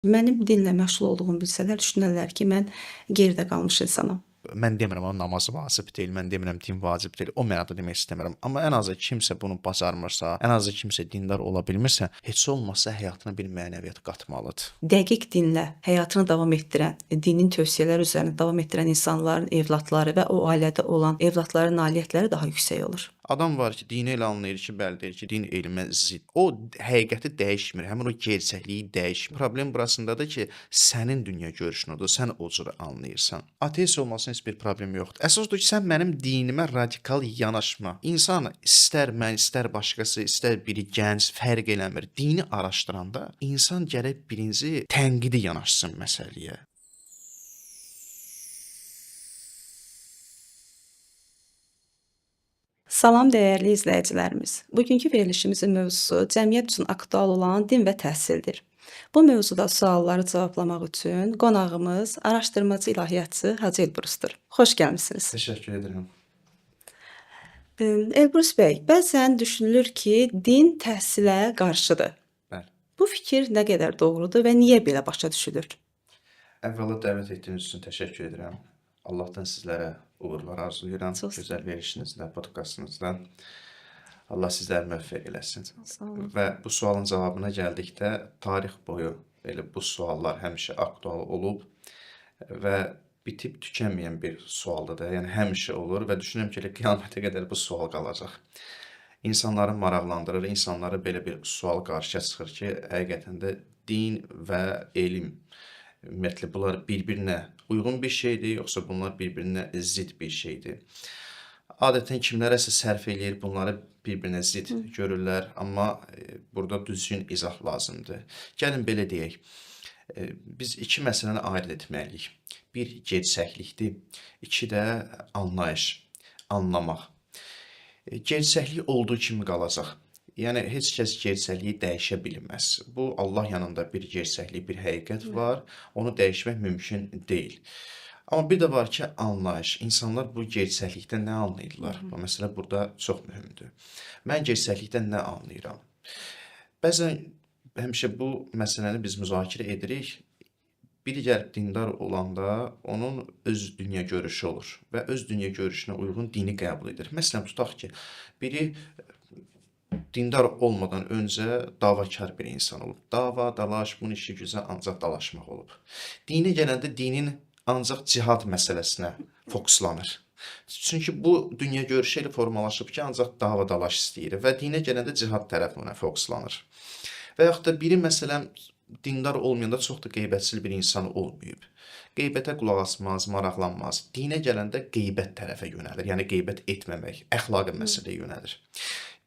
Mənim dinlə məşğul olduğumu bilsələr, düşünərlər ki, mən geridə qalmış insanam. Mən demirəm onun namazı vacib deyil, mən demirəm din vacib deyil. O mənada demək istəmirəm. Amma ən azı kimsə bunu bacarmırsa, ən azı kimsə dindar ola bilmirsə, heç olmasa həyatına bir mənəviyyat qatmalıdır. Dəqiq dinlə həyatını davam etdirən, dinin tövsiyələri üzərində davam etdirən insanların evladları və o ailədə olan evladların nailiyyətləri daha yüksək olur. Adam var ki, dini elə anlayır ki, bəli deyir ki, din elmə zidd. O həqiqəti dəyişmir, həmin o gerçəkliyi dəyişmir. Problem burasındadır ki, sənin dünya görüşün odur, sən o cür anlayırsan. Ateist olmasının heç bir problemi yoxdur. Əsas odur ki, sən mənim dinimə radikal yanaşma. İnsan istər mən, istər başqası, istər biri gənc, fərq eləmir. Dini araşdıranda insan gərək birinci tənqidi yanaşsın məsələyə. Salam dəyərli izləyicilərimiz. Bugünkü verilişimizin mövzusu cəmiyyət üçün aktual olan din və təhsildir. Bu mövzuda sualları cavablamaq üçün qonağımız araşdırmacı ilahiyyatçı Hacı Elbrusdur. Xoş gəlmisiniz. Təşəkkür edirəm. Elbrus bəy, bəzən düşünülür ki, din təhsilə qarşıdır. Bəli. Bu fikir nə qədər doğrudur və niyə belə başa düşülür? Əvvəla dəvət etdiyiniz üçün təşəkkür edirəm. Allahdan sizlərə uğurlar arzulayıram. Çox sağ Gözəl verilişinizlə, podkastınızla. Allah sizləri müvəffəq eləsin. Sağ olun. Və bu sualın cavabına gəldikdə, tarix boyu belə bu suallar həmişə aktual olub və bitib tükənməyən bir sualdır da. Yəni həmişə olur və düşünürəm ki, elə qiyamətə qədər bu sual qalacaq. İnsanları maraqlandırır, insanlara belə bir sual qarşıya çıxır ki, həqiqətən də din və elm ümumiyyətlə bunlar bir-birinə uyğun bir şeydir, yoxsa bunlar bir-birinə zidd bir şeydir? Adətən kimlərəsə sərf eləyir, bunları bir-birinə zidd görürlər, amma burada düzgün izah lazımdır. Gəlin belə deyək, biz iki məsələni ayırd etməliyik. Bir gerçəklikdir, iki də anlayış, anlamaq. Gerçəklik olduğu kimi qalacaq. Yəni heç kəs gerçəkliyi dəyişə bilməz. Bu Allah yanında bir gerçəklik, bir həqiqət var. Onu dəyişmək mümkün deyil. Amma bir də var ki, anlayış. İnsanlar bu gerçəklikdən nə anlayırlar? Bu məsələ burada çox mühümdür. Mən gerçəklikdən nə anlayıram? Bəzən həmişə bu məsələni biz müzakirə edirik. Biri gəlib dindar olanda onun öz dünya görüşü olur və öz dünya görüşünə uyğun dini qəbul edir. Məsələn, tutaq ki, biri dindar olmadan öncə davakar bir insan olub. Dava, dalaş, bunun işi gücü ancaq dalaşmaq olub. Dinə gələndə dinin ancaq cihad məsələsinə fokuslanır. Çünki bu dünya görüşü elə formalaşıb ki, ancaq dava, dalaş istəyir və dinə gələndə cihad tərəfinə fokuslanır. Və yaxud da biri məsələn dindar olmayanda çox da qeybətçil bir insan olmayıb. Qeybətə qulaq asmaz, maraqlanmaz. Dinə gələndə qeybət tərəfə yönəlir. Yəni qeybət etməmək, əxlaqi məsələyə yönəlir.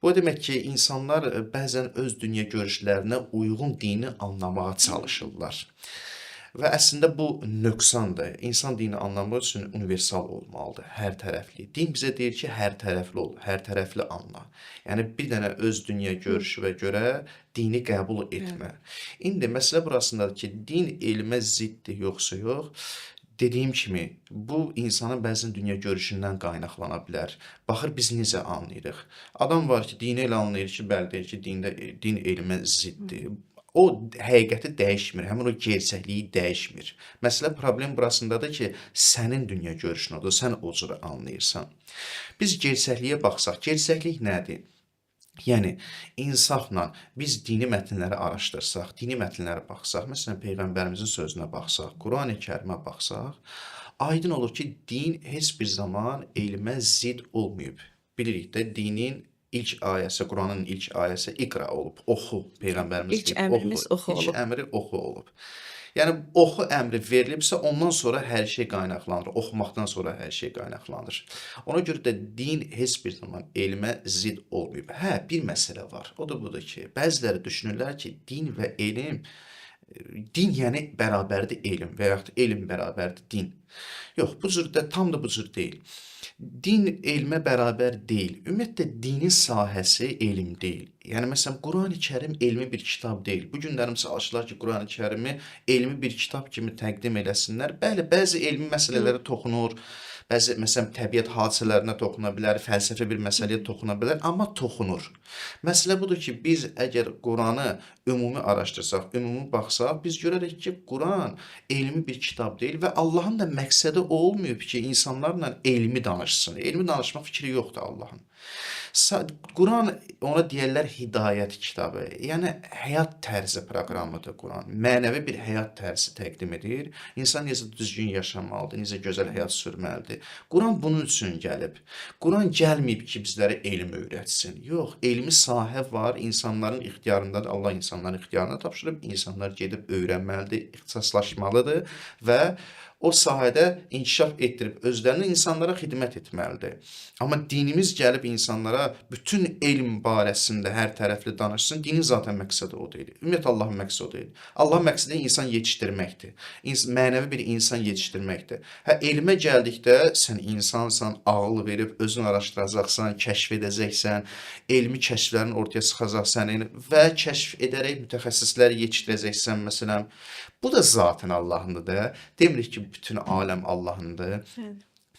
Bu demək ki, insanlar bəzən öz dünya görüşlərinə uyğun dini anlamağa çalışırlar. Və əslində bu nöqsandır. İnsan dini anlamaq üçün universal olmalıdır, hər tərəfli. Din bizə deyir ki, hər tərəfli ol, hər tərəfli anla. Yəni bir dənə öz dünya görüşünə görə dini qəbul etmə. İndi məsələ burasındadır ki, din elmə ziddir yoxsa yox? Dediyim kimi, bu insanın bəzən dünya görüşündən qaynaqlana bilər. Baxır biz necə anlayırıq. Adam var ki, dini elə anlayır ki, bəli deyir ki, din elmə ziddir. O həqiqəti dəyişmir, həmin o gerçəkliyi dəyişmir. Məsələ problem burasındadır ki, sənin dünya görüşün odur, sən o cür anlayırsan. Biz gerçəkliyə baxsaq, gerçəklik nədir? Yəni, insafla biz dini mətnləri araşdırsaq, dini mətnlərə baxsaq, məsələn, Peyğəmbərimizin sözünə baxsaq, Qurani Kərimə baxsaq, aydın olur ki, din heç bir zaman elmə zidd olmayıb. Bilirik də, dinin ilk ayəsi, Quranın ilk ayəsi iqra olub, oxu. Peyğəmbərimiz İlk deyib, əmrimiz oxu olub. İlk əmri oxu olub. Yəni, oxu əmri verilibsə, ondan sonra hər şey qaynaqlanır. Oxumaqdan sonra hər şey qaynaqlanır. Ona görə də din heç bir zaman elmə zidd olmayıb. Hə, bir məsələ var. O da budur ki, bəziləri düşünürlər ki, din və elm, din yəni bərabərdir elm və yaxud elm bərabərdir din. Yox, bu cür də, tam da bu cür deyil. Din elmə bərabər deyil. Ümumiyyətlə, dinin sahəsi elm deyil. Yəni məsələn, Qurani-Kərim elmi bir kitab deyil. Bu günlərim çalışırlar ki, Qurani-Kərimi elmi bir kitab kimi təqdim eləsinlər. Bəli, bəzi elmi məsələlərə toxunur, bəzi məsələn təbiət hadisələrinə toxuna bilər, fəlsəfi bir məsələyə toxuna bilər, amma toxunur. Məsələ budur ki, biz əgər Quranı ümumi araşdırsaq, ümumi baxsaq, biz görərik ki, Quran elmi bir kitab deyil və Allahın da məqsədi o olmayıb ki, insanlarla elmi danışsın. Elmi danışma fikri yoxdur Allahın. Quran ona deyərlər hidayət kitabı. Yəni həyat tərzi proqramıdır Quran. Mənəvi bir həyat tərzi təqdim edir. İnsan necə düzgün yaşamalıdır, necə gözəl həyat sürməlidir. Quran bunun üçün gəlib. Quran gəlməyib ki, bizlərə elm öyrətsin. Yox, elmi sahə var, insanların ixtiyarındadır. Allah insanların ixtiyarına tapşırıb, insanlar gedib öyrənməlidir, ixtisaslaşmalıdır və o sahədə inkişaf etdirib özlərini insanlara xidmət etməlidir. Amma dinimiz gəlib insanlara bütün elm barəsində hər tərəfli danışsın. Dinin zaten məqsədi o deyil. Ümumiyyətlə Allahın məqsədi o deyil. Allahın məqsədi insan yetişdirməkdir. Mənəvi bir insan yetişdirməkdir. Elmə gəldikdə sən insansan, ağıl verib özün araşdıracaqsan, kəşf edəcəksən, elmi kəşflərin ortaya çıxacaqsan və kəşf edərək mütəxəssislər yetişdirəcəksən məsələn. Bu da zaten Allahındır da. Demirik ki, bütün aləm Allahındır.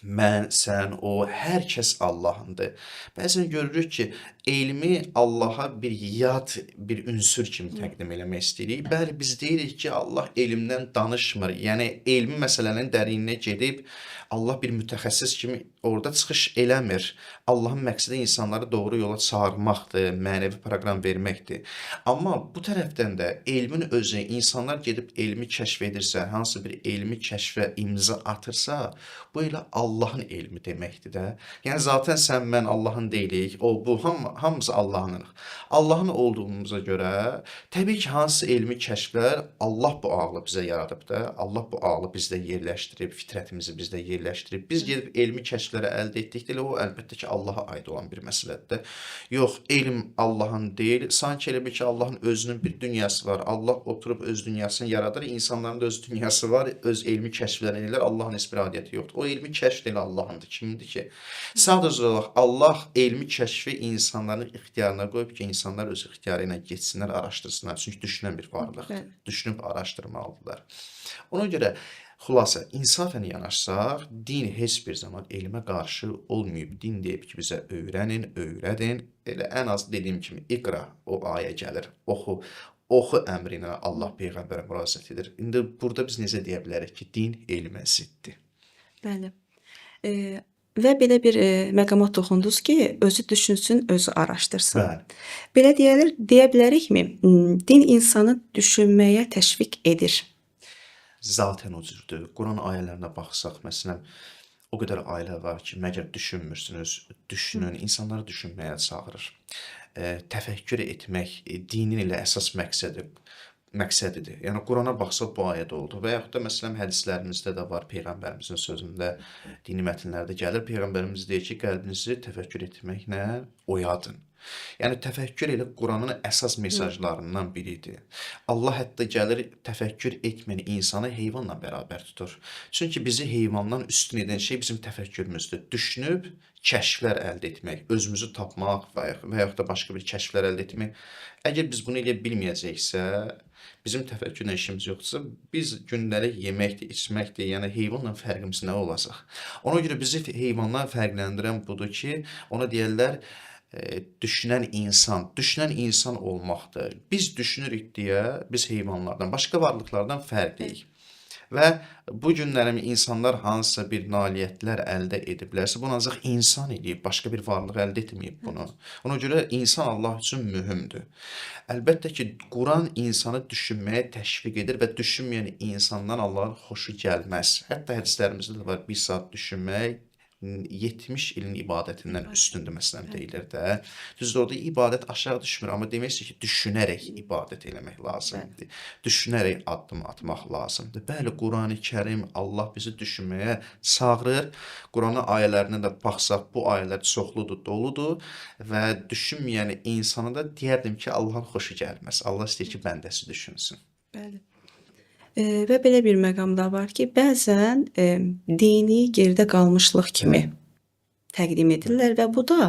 Mən, sən, o, hər kəs Allahındır. Bəzən görürük ki, elmi Allaha bir yad, bir ünsür kimi təqdim eləmək istəyirik. Bəli, biz deyirik ki, Allah elmdən danışmır. Yəni, elmi məsələnin dərinlinə gedib, Allah bir mütəxəssis kimi orada çıxış eləmir. Allahın məqsədi insanları doğru yola çağırmaqdır, mənəvi proqram verməkdir. Amma bu tərəfdən də elmin özü, insanlar gedib elmi kəşf edirsə, hansı bir elmi kəşfə imza atırsa, bu elə Allahın elmi deməkdir də. Yəni, zaten sən, mən Allahın deyilik, o, bu, hamımız Allahınıq. Allahın olduğumuza görə, təbii ki, hansı elmi kəşflər Allah bu ağlı bizə yaradıb da, Allah bu ağlı bizdə yerləşdirib, fitrətimizi bizdə yerləşdirib. Biz gedib elmi kəşfləri əldə etdikdə, o, əlbəttə ki, Allaha aid olan bir məsələdir. Yox, elm Allahın deyil, sanki elə bir ki, Allahın özünün bir dünyası var. Allah oturub öz dünyasını yaradır, insanların da öz dünyası var, öz elmi kəşflərini edirlər, Allahın heç bir adiyyəti yoxdur. O elmi kəşf deyil Allahındır, kimindir ki? Sadəcə olaraq Allah elmi kəşfi insanların ixtiyarına qoyub ki, insanlar öz ixtiyarı ilə geçsinlər, araşdırsınlar. Çünki düşünən bir varlıqdır. Düşünüb araşdırmalıdırlar. Ona görə xülasə, insafən yanaşsaq, din heç bir zaman elmə qarşı olmayıb. Din deyib ki, bizə öyrənin, öyrədin. Elə ən az dediyim kimi, iqra, o ayə gəlir, oxu. Oxu əmri ilə Allah Peyğəmbərə müraciət edir. İndi burada biz necə deyə bilərik ki, din elmə ziddir. Bəli. Və belə bir məqama toxundunuz ki, özü düşünsün, özü araşdırsın. Bəli. Belə deyə bilərikmi? Din insanı düşünməyə təşviq edir. Zaten o cürdür. Quran ayələrinə baxsaq, məsələn, o qədər ayələr var ki, məgər düşünmürsünüz, düşünün, insanları düşünməyə çağırır. Təfəkkür etmək dinin ilə əsas məqsədidir. Yəni, Qurana baxsaq bu ayədə oldu və yaxud da məsələn hədislərimizdə də var, Peyğəmbərimizin sözündə, dini mətnlərdə gəlir. Peyğəmbərimiz deyir ki, qəlbinizi təfəkkür etməklə oyadın. Yəni, təfəkkür elə Quranın əsas mesajlarından biridir. Allah hətta gəlir, təfəkkür etməyən insanı heyvanla bərabər tutur. Çünki bizi heyvandan üstün edən şey bizim təfəkkürümüzdür. Düşünüb, kəşflər əldə etmək, özümüzü tapmaq və yaxud da başqa bir kəşflər əldə etmək. Əgər biz bunu eləyə bilməyəcəksə, bizim təfəkkürlə işimiz yoxdursa, biz gündəlik yeməkdir, içməkdir, yəni heyvanla fərqimiz nə olacaq? Ona görə bizi heyvandan fərqləndirən budur ki, ona deyərlər, düşünən insan olmaqdır. Biz düşünürük deyə biz heyvanlardan, başqa varlıqlardan fərqliyik. Və bu günlərim insanlar hansısa bir nailiyyətlər əldə ediblərsə, bunu ancaq insan eləyib, başqa bir varlıq əldə etməyib bunu. Ona görə insan Allah üçün mühümdür. Əlbəttə ki, Quran insanı düşünməyə təşviq edir və düşünməyən insandan Allahın xoşu gəlməz. Hətta hədislərimizdə də var, 1 saat düşünmək 70 ilin ibadətindən üstündür məsələn deyilir də. Düzdür, orada ibadət aşağı düşmür, amma demək istəyir ki, düşünərək ibadət eləmək lazımdır. Düşünərək addım atmaq lazımdır. Bəli, Qurani-Kərim Allah bizi düşünməyə çağırır. Quranın ayələrinə də baxsaq, bu ayələr çoxludur, doludur və düşünməyən insana da deyərdim ki, Allahın xoşu gəlməz. Allah istəyir ki, bəndəsi düşünsün. Bəli. Və belə bir məqam da var ki, bəzən dini geridə qalmışlıq kimi təqdim edirlər və bu da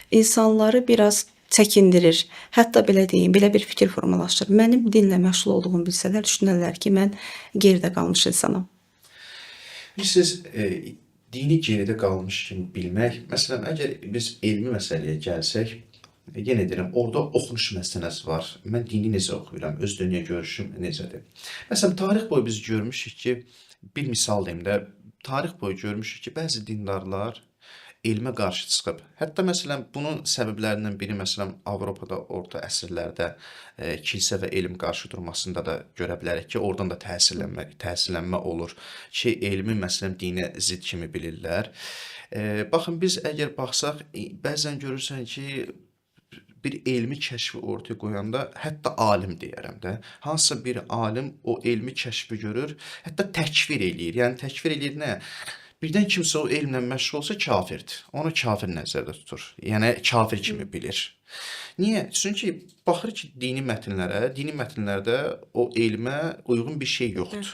insanları biraz çəkindirir. Hətta belə deyim, belə bir fikir formalaşır. Mənim dinlə məşğul olduğumu bilsələr, düşünərlər ki, mən geridə qalmış insanam. Bilirsiniz, dini geridə qalmış kimi bilmək, məsələn, əgər biz elmi məsələyə gəlsək, yenə deyirəm, orada oxunuş məsələsi var. Mən dini necə oxuyuram, öz dünya görüşüm necədir? Məsələn, tarix boyu biz görmüşük ki, bir misal deyim də, tarix boyu görmüşük ki, bəzi dindarlar elmə qarşı çıxıb. Hətta məsələn, bunun səbəblərindən biri məsələn Avropada orta əsrlərdə kilsə və elm qarşı durmasında da görə bilərik ki, oradan da təsirlənmə olur ki, elmi məsələn dinə zidd kimi bilirlər. Baxın biz əgər baxsaq, bəzən görürsən ki, bir elmi kəşfi ortaya qoyanda, hətta alim deyərəm də, hansısa bir alim o elmi kəşfi görür, hətta təkfir eləyir. Yəni təkfir eləyir nə? Birdən kimsə o elmlə məşğul olsa kafirdir. Onu kafir nəzərdə tutur. Yəni kafir kimi bilir. Niyə? Çünki baxır ki, dini mətnlərdə o elmə uyğun bir şey yoxdur.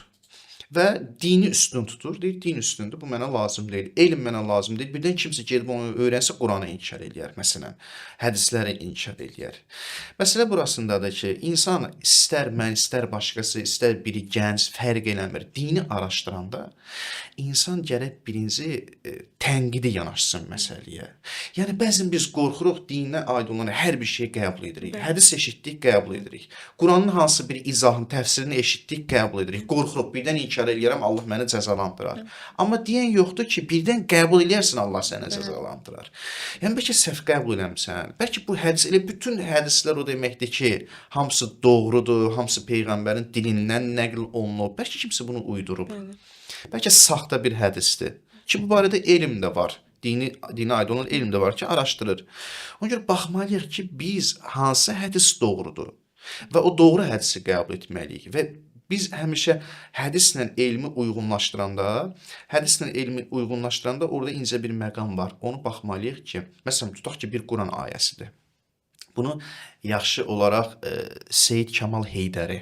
Və dini üstün tutur. Deyir, din üstündür, bu mənə lazım deyil. Elm mənə lazım deyil. Birdən kimsə gedib onu öyrənsə Quranı inkar eləyər, məsələn. Hədisləri inkar eləyər. Məsələ burasındadır ki, insan istər mən, istər başqası, istər biri gənc, fərq eləmir. Dini araşdıranda insan gərək birinci tənqidi yanaşsın məsələyə. Yəni bəzən biz qorxuruq dinə aid olan hər bir şeyi qəbul edirik. Hədis eşitdik, qəbul edirik. Quranın hansı bir izahını, təfsirini eşitdik, qəbul edirik. Qorxuruq, birdən inkar eləyərəm, Allah məni cəzalandırar. Amma deyən yoxdur ki, birdən qəbul eləyərsən, Allah səni cəzalandırar. Yəni bəlkə səhv qəbul eləmsən. Bəlkə bu hədis, elə bütün hədislər o deməkdir ki, hamısı doğrudur, hamısı peyğəmbərin dilindən nəql olunub. Bəlkə kimsə bunu uydurub. Bəlkə saxta bir hədisdir. Ki bu barədə elm də var. Dinə aid olan elm də var ki, araşdırır. Ona görə baxmalıyıq ki, biz hansı hədis doğrudur və o doğru hədisi qəbul etməliyik və biz həmişə hədislə elmi uyğunlaşdıranda orada incə bir məqam var. Onu baxmalıyıq ki, məsələn, tutaq ki, bir Quran ayəsidir. Bunu yaxşı olaraq Seyid Kamal Heydəri,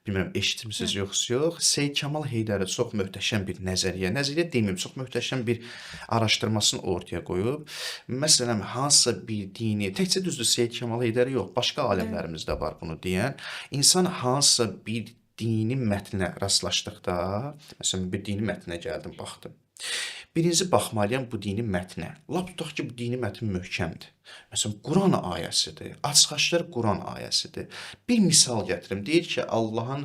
bilmirəm, eşitmisiniz yoxsa yox, Seyid Kamal Heydəri çox möhtəşəm bir nəzəriyyə deməyim, çox möhtəşəm bir araşdırmasını ortaya qoyub. Məsələn, hansısa bir dini, təkcə düzdür Seyid Kamal Heydəri yox, başqa alimlərimiz də var bunu deyən. İnsan hansısa bir dini mətnə rastlaşdıqda, məsələn, bir dini mətnə gəldim, baxdım. Birinci baxmalıyam bu dini mətnə. Lap tutaq ki, bu dini mətn möhkəmdir. Məsələn, Quran ayəsidir. Açıq-aşkar Quran ayəsidir. Bir misal gətirim. Deyir ki, Allahın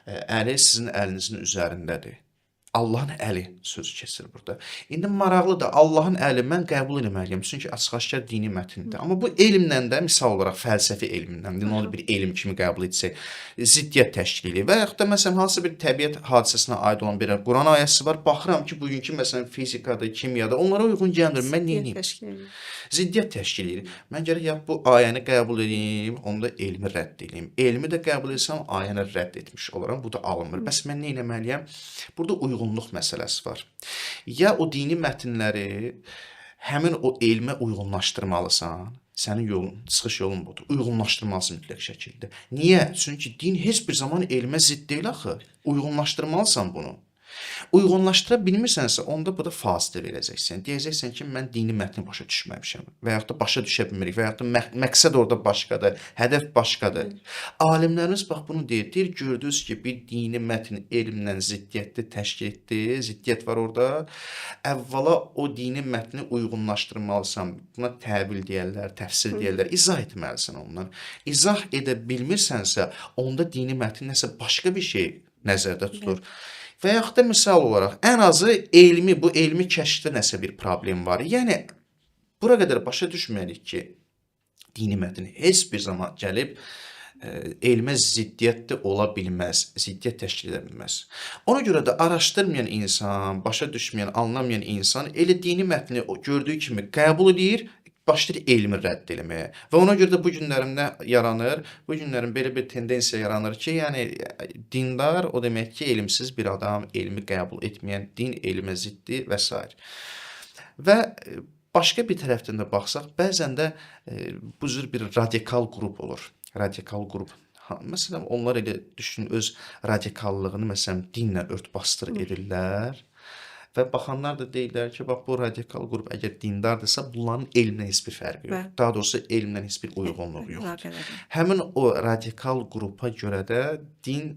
əli sizin əlinizin üzərindədir. Allahın əli sözü keçir burada. İndi maraqlıdır. Allahın əli mən qəbul etməliyəm. Çünki açıq-aşkar dini mətndir. Amma bu elmlə də misal olaraq fəlsəfi elmlə, onu bir elm kimi qəbul etsək, ziddiyyət təşkil edir. Və yaxud da məsələn hansısa bir təbiət hadisəsinə aid olan bir Quran ayəsi var. Baxıram ki, bugünkü məsələn fizikada, kimyada onlara uyğun gəlmir. Mən nə edeyim? Ziddiyyət təşkil edir. Mən gərək ya bu ayəni qəbul edeyim, onu da elmi rədd edeyim. Elmi də qəbul etsəm, ayəni rədd etmiş olaram. Bu da alınmır. Bəs mən nə etməliyəm? Burada uyğunluq məsələsi var. Ya o dini mətnləri həmin o elmə uyğunlaşdırmalısan. Sənin yolun, çıxış yolun budur. Uyğunlaşdırmalısın mütləq şəkildə. Niyə? Çünki din heç bir zaman elmə zidd deyil axı. Uyğunlaşdırmalısan bunu. Uyğunlaşdıra bilmirsənsə, onda burada fasilə verəcəksən. Deyəcəksən ki, mən dini mətni başa düşməmişəm və yaxud da başa düşə bilmirik və yaxud da məqsəd orada başqadır, hədəf başqadır. Alimlərimiz bax bunu deyir. Deyir, gördünüz ki, bir dini mətn elmlə ziddiyyətli təşkil etdi, ziddiyyət var orada. Əvvəla o dini mətni uyğunlaşdırmalısan. Buna təvil deyərlər, təfsir deyərlər, izah etməlisən ondan. İzah edə bilmirsənsə, onda dini mətn nəsə başqa bir şey nəzərdə tutur. Və yaxud da misal olaraq, ən azı bu elmi kəşfdə nəsə bir problem var. Yəni, bura qədər başa düşməliyik ki, dini mətn heç bir zaman gəlib elmə ziddiyyətli ola bilməz, ziddiyyət təşkil edə bilməz. Ona görə də araşdırmayan insan, başa düşməyən, anlamayan insan elə dini mətni gördüyü kimi qəbul edir, başlayır elmi rədd eləməyə. Və ona görə də bu günlərimdə yaranır, bu günlərin belə bir tendensiya yaranır ki, yəni dindar o demək ki, elmsiz bir adam, elmi qəbul etməyən, din elmə ziddir və s. Və başqa bir tərəfdən də baxsaq, bəzən də bu cür bir radikal qrup olur. Radikal qrup. Məsələn, onlar elə düşün, öz radikallığını məsələn dinlə örtbasdır edirlər. Və baxanlar da deyirlər ki, bax bu radikal qrup əgər dindardırsa, bunların elmlə heç bir fərqi yoxdur. Daha doğrusu elmlə heç bir uyğunluğu yoxdur. Əlaqələri. Həmin o radikal qrupa görə də din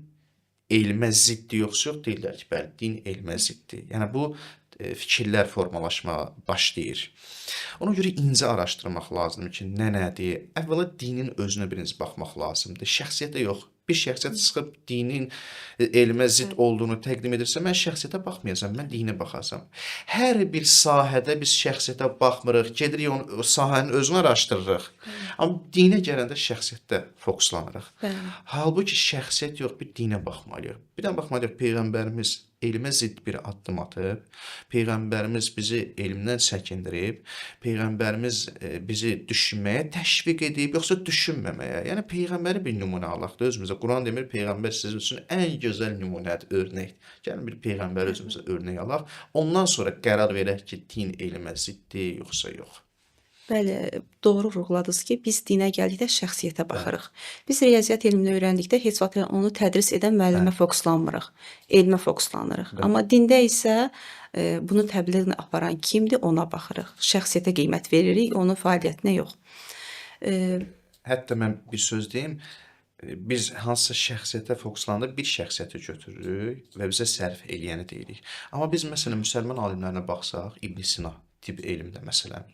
elmə ziddir yoxsa yox deyirlər ki, bəli, din elmə ziddir. Yəni bu fikirlər formalaşmağa başlayır. Ona görə incə araşdırmaq lazımdır ki, nədir? Əvvəla dinin özünə birinci baxmaq lazımdır. Şəxsiyyətə yox. Bir şəxsiyyət çıxıb dinin elmə zidd olduğunu təqdim edirsə, mən şəxsiyyətə baxmayacam, mən dinə baxacam. Hər bir sahədə biz şəxsiyyətə baxmırıq, gedirik o sahənin özünü araşdırırıq. Amma dinə gələndə şəxsiyyətdə fokuslanırıq. Bəli. Halbuki şəxsiyyət yox, bir dinə baxmalıyıq. Bir də baxmalıyıq, Peyğəmbərimiz elmə zidd bir addım atıb, Peyğəmbərimiz bizi elmdən çəkindirib, Peyğəmbərimiz bizi düşünməyə təşviq edib, yoxsa düşünməməyə. Yəni Peyğəmbəri bir nümunə alaq da özümüzə. Quran demir, Peyğəmbər sizin üçün ən gözəl nümunədir, örnəkdir. Gəlin bir Peyğəmbəri özümüzə örnək alaq. Ondan sonra qərar verək ki, din elmə ziddir, yoxsa yox. Bəli, doğru vurğuladınız ki, biz dinə gəldikdə şəxsiyyətə baxırıq. Biz riyaziyyat elmini öyrəndikdə heç vaxt onu tədris edən müəllimə fokuslanmırıq, elmə fokuslanırıq. Amma dində isə bunu təbliğ aparan kimdir, ona baxırıq. Şəxsiyyətə qiymət veririk, onun fəaliyyətinə yox. Hətta mən bir söz deyim, biz hansısa şəxsiyyətə fokuslanıb bir şəxsiyyəti götürürük və bizə sərf eləyəni deyirik. Amma biz məsələn müsəlman alimlərinə baxsaq, İbn Sina tibb elmində məsələn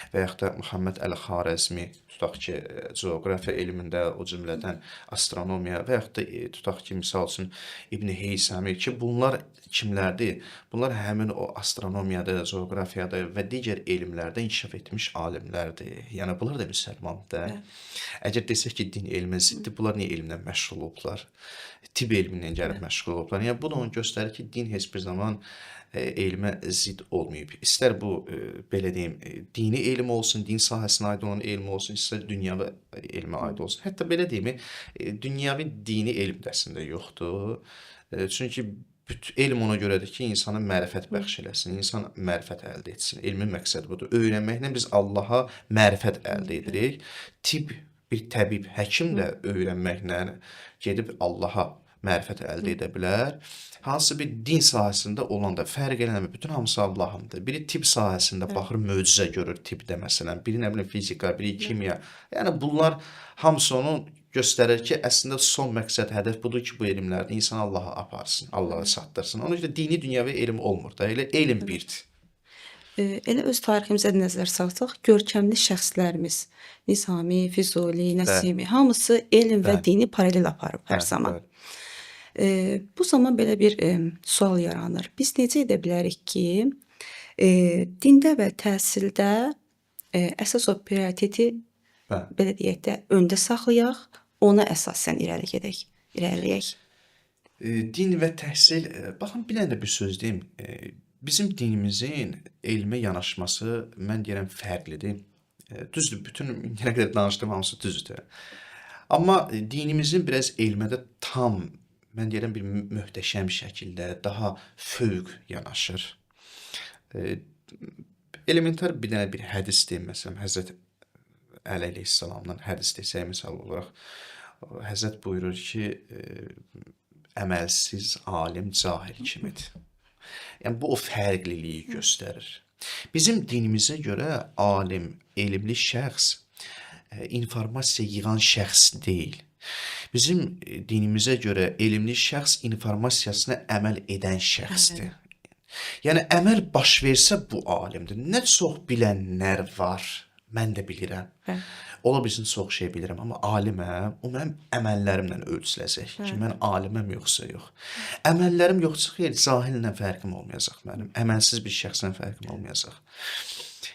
və yaxud da Muhammed Əl-Xarəzmi tutaq ki, coğrafiya elmində, o cümlədən astronomiya və yaxud da tutaq ki, misal üçün İbn Heysəmi ki, bunlar kimlərdir? Bunlar həmin o astronomiyada, coğrafiyada və digər elmlərdə inkişaf etmiş alimlərdir. Yəni bunlar da müsəlmandır. Əgər desək ki, din elmə ziddir, bunlar niyə elmlə məşğul olublar? Tibb elmindən gəlib məşğul olublar. Yəni bu da onu göstərir ki, din heç bir zaman elmə zidd olmayıb. İstər bu, belə deyim, dini elm olsun, din sahəsinə aid olan elm olsun, istər dünyavi elmə aid olsun. Hətta belə deyim, dünyavi dini elm də əslində yoxdur. Çünki elm ona görədir ki, insana mərifət bəxş eləsin, insan mərifət əldə etsin. Elmin məqsədi budur. Öyrənməklə biz Allaha mərifət əldə edirik. Tibb, bir təbib, həkim də öyrənməklə gedib Allaha mərifət əldə edə bilər. Hansısa bir din sahəsində olan da fərq eləmir. Bütün hamısı Allahındır. Biri tibb sahəsində baxır, möcüzə görür tibbdə məsələn. Biri nə bilim fizika, biri kimya. Yəni bunlar hamısı onun göstərir ki, əslində son məqsəd, hədəf budur ki, bu elmlərdə insan Allaha aparsın, Allaha çatdırsın. Ona görə dini dünyəvi elm olmur da. Elə elm birdir. Elə öz tariximizə nəzər salsaq, görkəmli şəxslərimiz, Nizami, Füzuli, Nəsimi, hamısı elm və dini paralel aparıb hər zaman. Bu zaman belə bir sual yaranır. Biz necə edə bilərik ki, dində və təhsildə əsas o prioriteti, belə deyək də, öndə saxlayaq, ona əsasən irəliləyək. Din və təhsil, baxın bir dənə də bir söz deyim. Bizim dinimizin elmə yanaşması mən deyirəm fərqlidir. Düzdür, bütün yenə qədər danışdığım hamısı düzdür. Amma dinimizin biraz elmədə tam, mən deyirəm bir möhtəşəm şəkildə, daha fövq yanaşır. Elementar bir dənə bir hədis deyim, məsələn, Həzrət Əli əleyhissalamdan hədis desək misal olaraq, Həzrət buyurur ki, əməlsiz alim cahil kimidir. Yəni bu o fərqliliyi göstərir. Bizim dinimizə görə alim, elmli şəxs informasiya yığan şəxs deyil. Bizim dinimizə görə elmli şəxs informasiyasına əməl edən şəxsdir. Yəni əməl baş versə bu alimdir. Nə çox bilənlər var, mən də bilirəm. Ola bilsin çox şey bilirəm, amma aliməm, o mənim əməllərimlə ölçüləcək ki, mən aliməm yoxsa yox. Əməllərim yoxsa xeyr, cahillə fərqim olmayacaq mənim, əməlsiz bir şəxslə fərqim olmayacaq.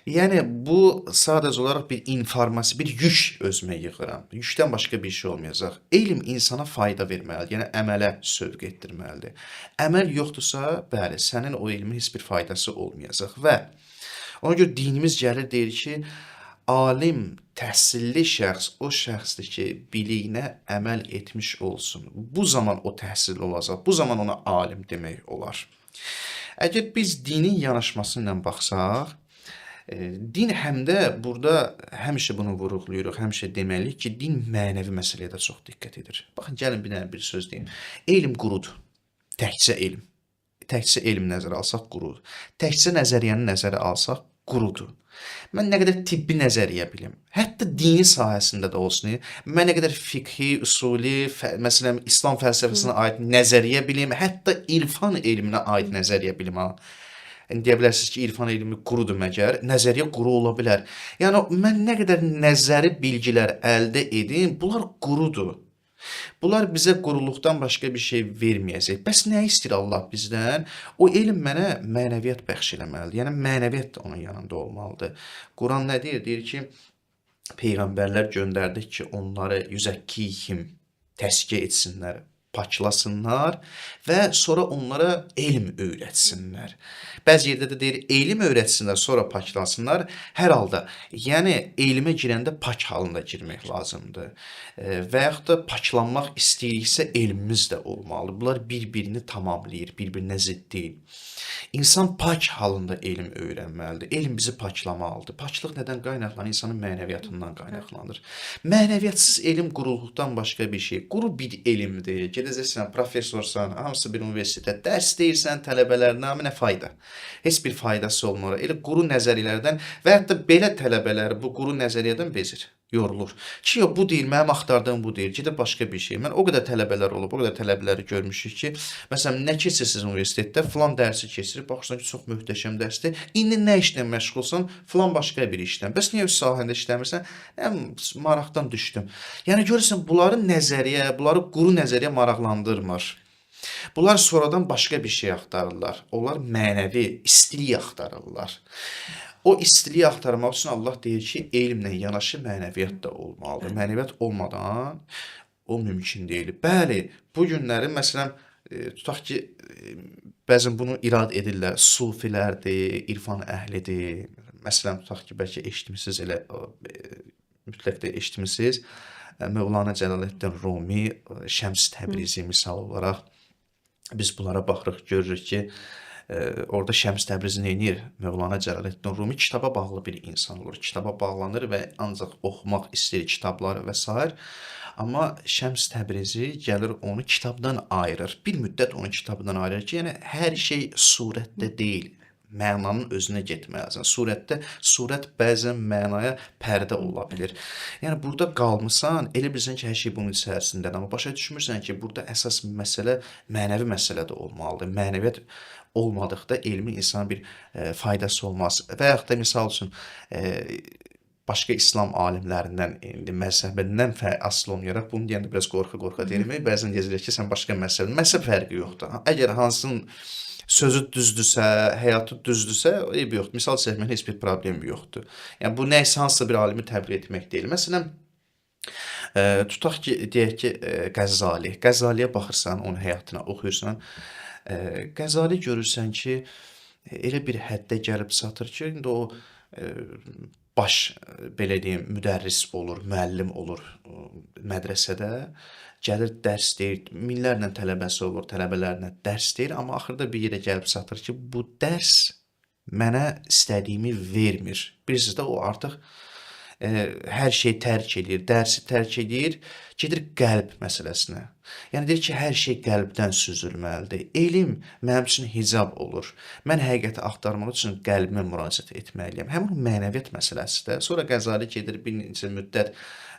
Yəni bu sadəcə olaraq bir informasiya, bir yük özümə yığıram. Yükdən başqa bir şey olmayacaq. Elm insana fayda verməlidir, yəni əmələ sövq etdirməlidir. Əməl yoxdursa, bəli, sənin o elmin heç bir faydası olmayacaq və ona görə dinimiz gəlir deyir ki, alim, təhsilli şəxs o şəxsdir ki, biliyinə əməl etmiş olsun. Bu zaman o təhsilli olacaq, bu zaman ona alim demək olar. Əgər biz dinin yanaşması ilə baxsaq, din həm də burada həmişə bunu vurğulayırıq, həmişə deməliyik ki, din mənəvi məsələyə də çox diqqət edir. Baxın, gəlin bir dənə bir söz deyim. Elm qurudur, təkcə elm. təkcə elm nəzərə alsaq qurudur. Təkcə nəzəriyyəni nəzərə alsaq qurudur. Mən nə qədər tibbi nəzəriyyə bilim, hətta dini sahəsində də olsun, mən nə qədər fiqhi, usuli, məsələn, İslam fəlsəfəsinə aid nəzəriyyə bilim, hətta irfan elminə aid nəzəriyyə bilim. Deyə bilərsiniz ki, irfan elmi qurudur məgər, nəzəriyyə quru ola bilər. Yəni, mən nə qədər nəzəri bilgilər əldə edim, bunlar qurudur. Bunlar bizə quruluqdan başqa bir şey verməyəcək. Bəs nə istəyir Allah bizdən? O elm mənə mənəviyyat bəxş eləməlidir. Yəni, mənəviyyat da onun yanında olmalıdır. Quran nə deyir? Deyir ki, peyğəmbərlər göndərdik ki, onları yüzəkkihim təskiyə etsinlər, paklasınlar və sonra onlara elm öyrətsinlər. Bəzi yerdə də deyir, elm öyrətsinlər, sonra paklasınlar. Hər halda, yəni elmə girəndə pak halında girmək lazımdır. Və yaxud da paklanmaq istəyiriksə elmimiz də olmalı. Bunlar bir-birini tamamlayır, bir-birinə zidd deyil. İnsan pak halında elm öyrənməlidir. Elm bizi paklamalıdır. Paklıq nədən qaynaqlanır? İnsanın mənəviyyatından qaynaqlanır. Mənəviyyatsız elm quruluqdan başqa bir şey. Quru bir elmdir. Gedəcəksən, professorsan, hamısı bir universitetə dərs deyirsən, tələbələrinə nə fayda? Heç bir faydası olmur. Elə quru nəzəriyyələrdən və hətta belə tələbələr bu quru nəzəriyyədən bezir, yorulur. Ki, yox, bu deyil, mənim axtardığım bu deyil, gedib başqa bir şey. Mən o qədər tələbələr olub, o qədər tələbələri görmüşük ki, məsələn, nə keçirsiniz universitetdə, filan dərsi keçirib, baxırsan ki, çox möhtəşəm dərsdir. İndi nə işlə məşğulsan, filan başqa bir işlə. Bəs niyə öz sahəndə işləmirsən? Maraqdan düşdüm. Yəni, görürsən, bunları nəzəriyyə, bunları quru nəzəriyyə maraqlandırmır. Bunlar sonradan başqa bir şey axtarırlar. Onlar mənəvi, istilik axtarırlar. O istiliyi axtarmaq üçün Allah deyir ki, elmlə yanaşı mənəviyyat da olmalıdır. Mənəviyyat olmadan o mümkün deyil. Bəli, bu günləri, məsələn, tutaq ki, bəzən bunu irad edirlər, sufilərdir, irfan əhlidir. Məsələn, tutaq ki, bəlkə eşitmisiniz, elə mütləq də eşitmisiniz. Mövlana Cəlaləddin Rumi, Şəms Təbrizi misal olaraq biz bunlara baxırıq, görürük ki, orada Şəms Təbrizi neynir? Mövlana Cəlaləddin Rumi kitaba bağlı bir insan olur. Kitaba bağlanır və ancaq oxumaq istəyir kitabları və s. Amma Şəms Təbrizi gəlir onu kitabdan ayırır. Bir müddət onu kitabdan ayırır ki, yəni hər şey surətdə deyil. Mənanın özünə getməlisən. Surət bəzən mənaya pərdə ola bilir. Yəni, burada qalmısan, elə bilirsən ki, hər şey bunun içərisindədir. Amma başa düşmürsən ki, burada əsas məsələ mənəvi məsələ də olmalıdır. Mənəviyyat olmadıqda elmin insana bir faydası olmaz. Və yaxud da, misal üçün, başqa İslam alimlərindən, indi məzhəbindən asılı olmayaraq, bunu deyəndə biraz qorxa-qorxa deyirəm. Bəzən deyilir ki, sən başqa məzhəb fərqi yoxdur. Əgər hansının sözü düzdürsə, həyatı düzdürsə, eybi yoxdur. Misal çəkmək heç bir problem yoxdur. Yəni, bu nəysə hansısa bir alimi təbliğ etmək deyil. Məsələn, tutaq ki, deyək ki, Qəzzaliyə baxırsan, onun həyatına oxuyursan, Qəzzali görürsən ki, elə bir həddə gəlib çatır ki, indi o baş, belə deyim, müdərris olur, müəllim olur mədrəsədə, gəlir dərs deyir, minlərlə tələbəsi olur, tələbələrlə dərs deyir, amma axırda bir yerə gəlib çatır ki, bu dərs mənə istədiyimi vermir. Bilirsiniz də, o artıq hər şey tərk edir, dərsi tərk edir, gedir qəlb məsələsinə. Yəni, deyir ki, hər şey qəlbdən süzülməlidir. Elm mənim üçün hicab olur. Mən həqiqəti axtarmaq üçün qəlbimə müraciət etməliyəm. Həmin mənəviyyat məsələsidir. Sonra Qəzzali gedir, bir neçə müddət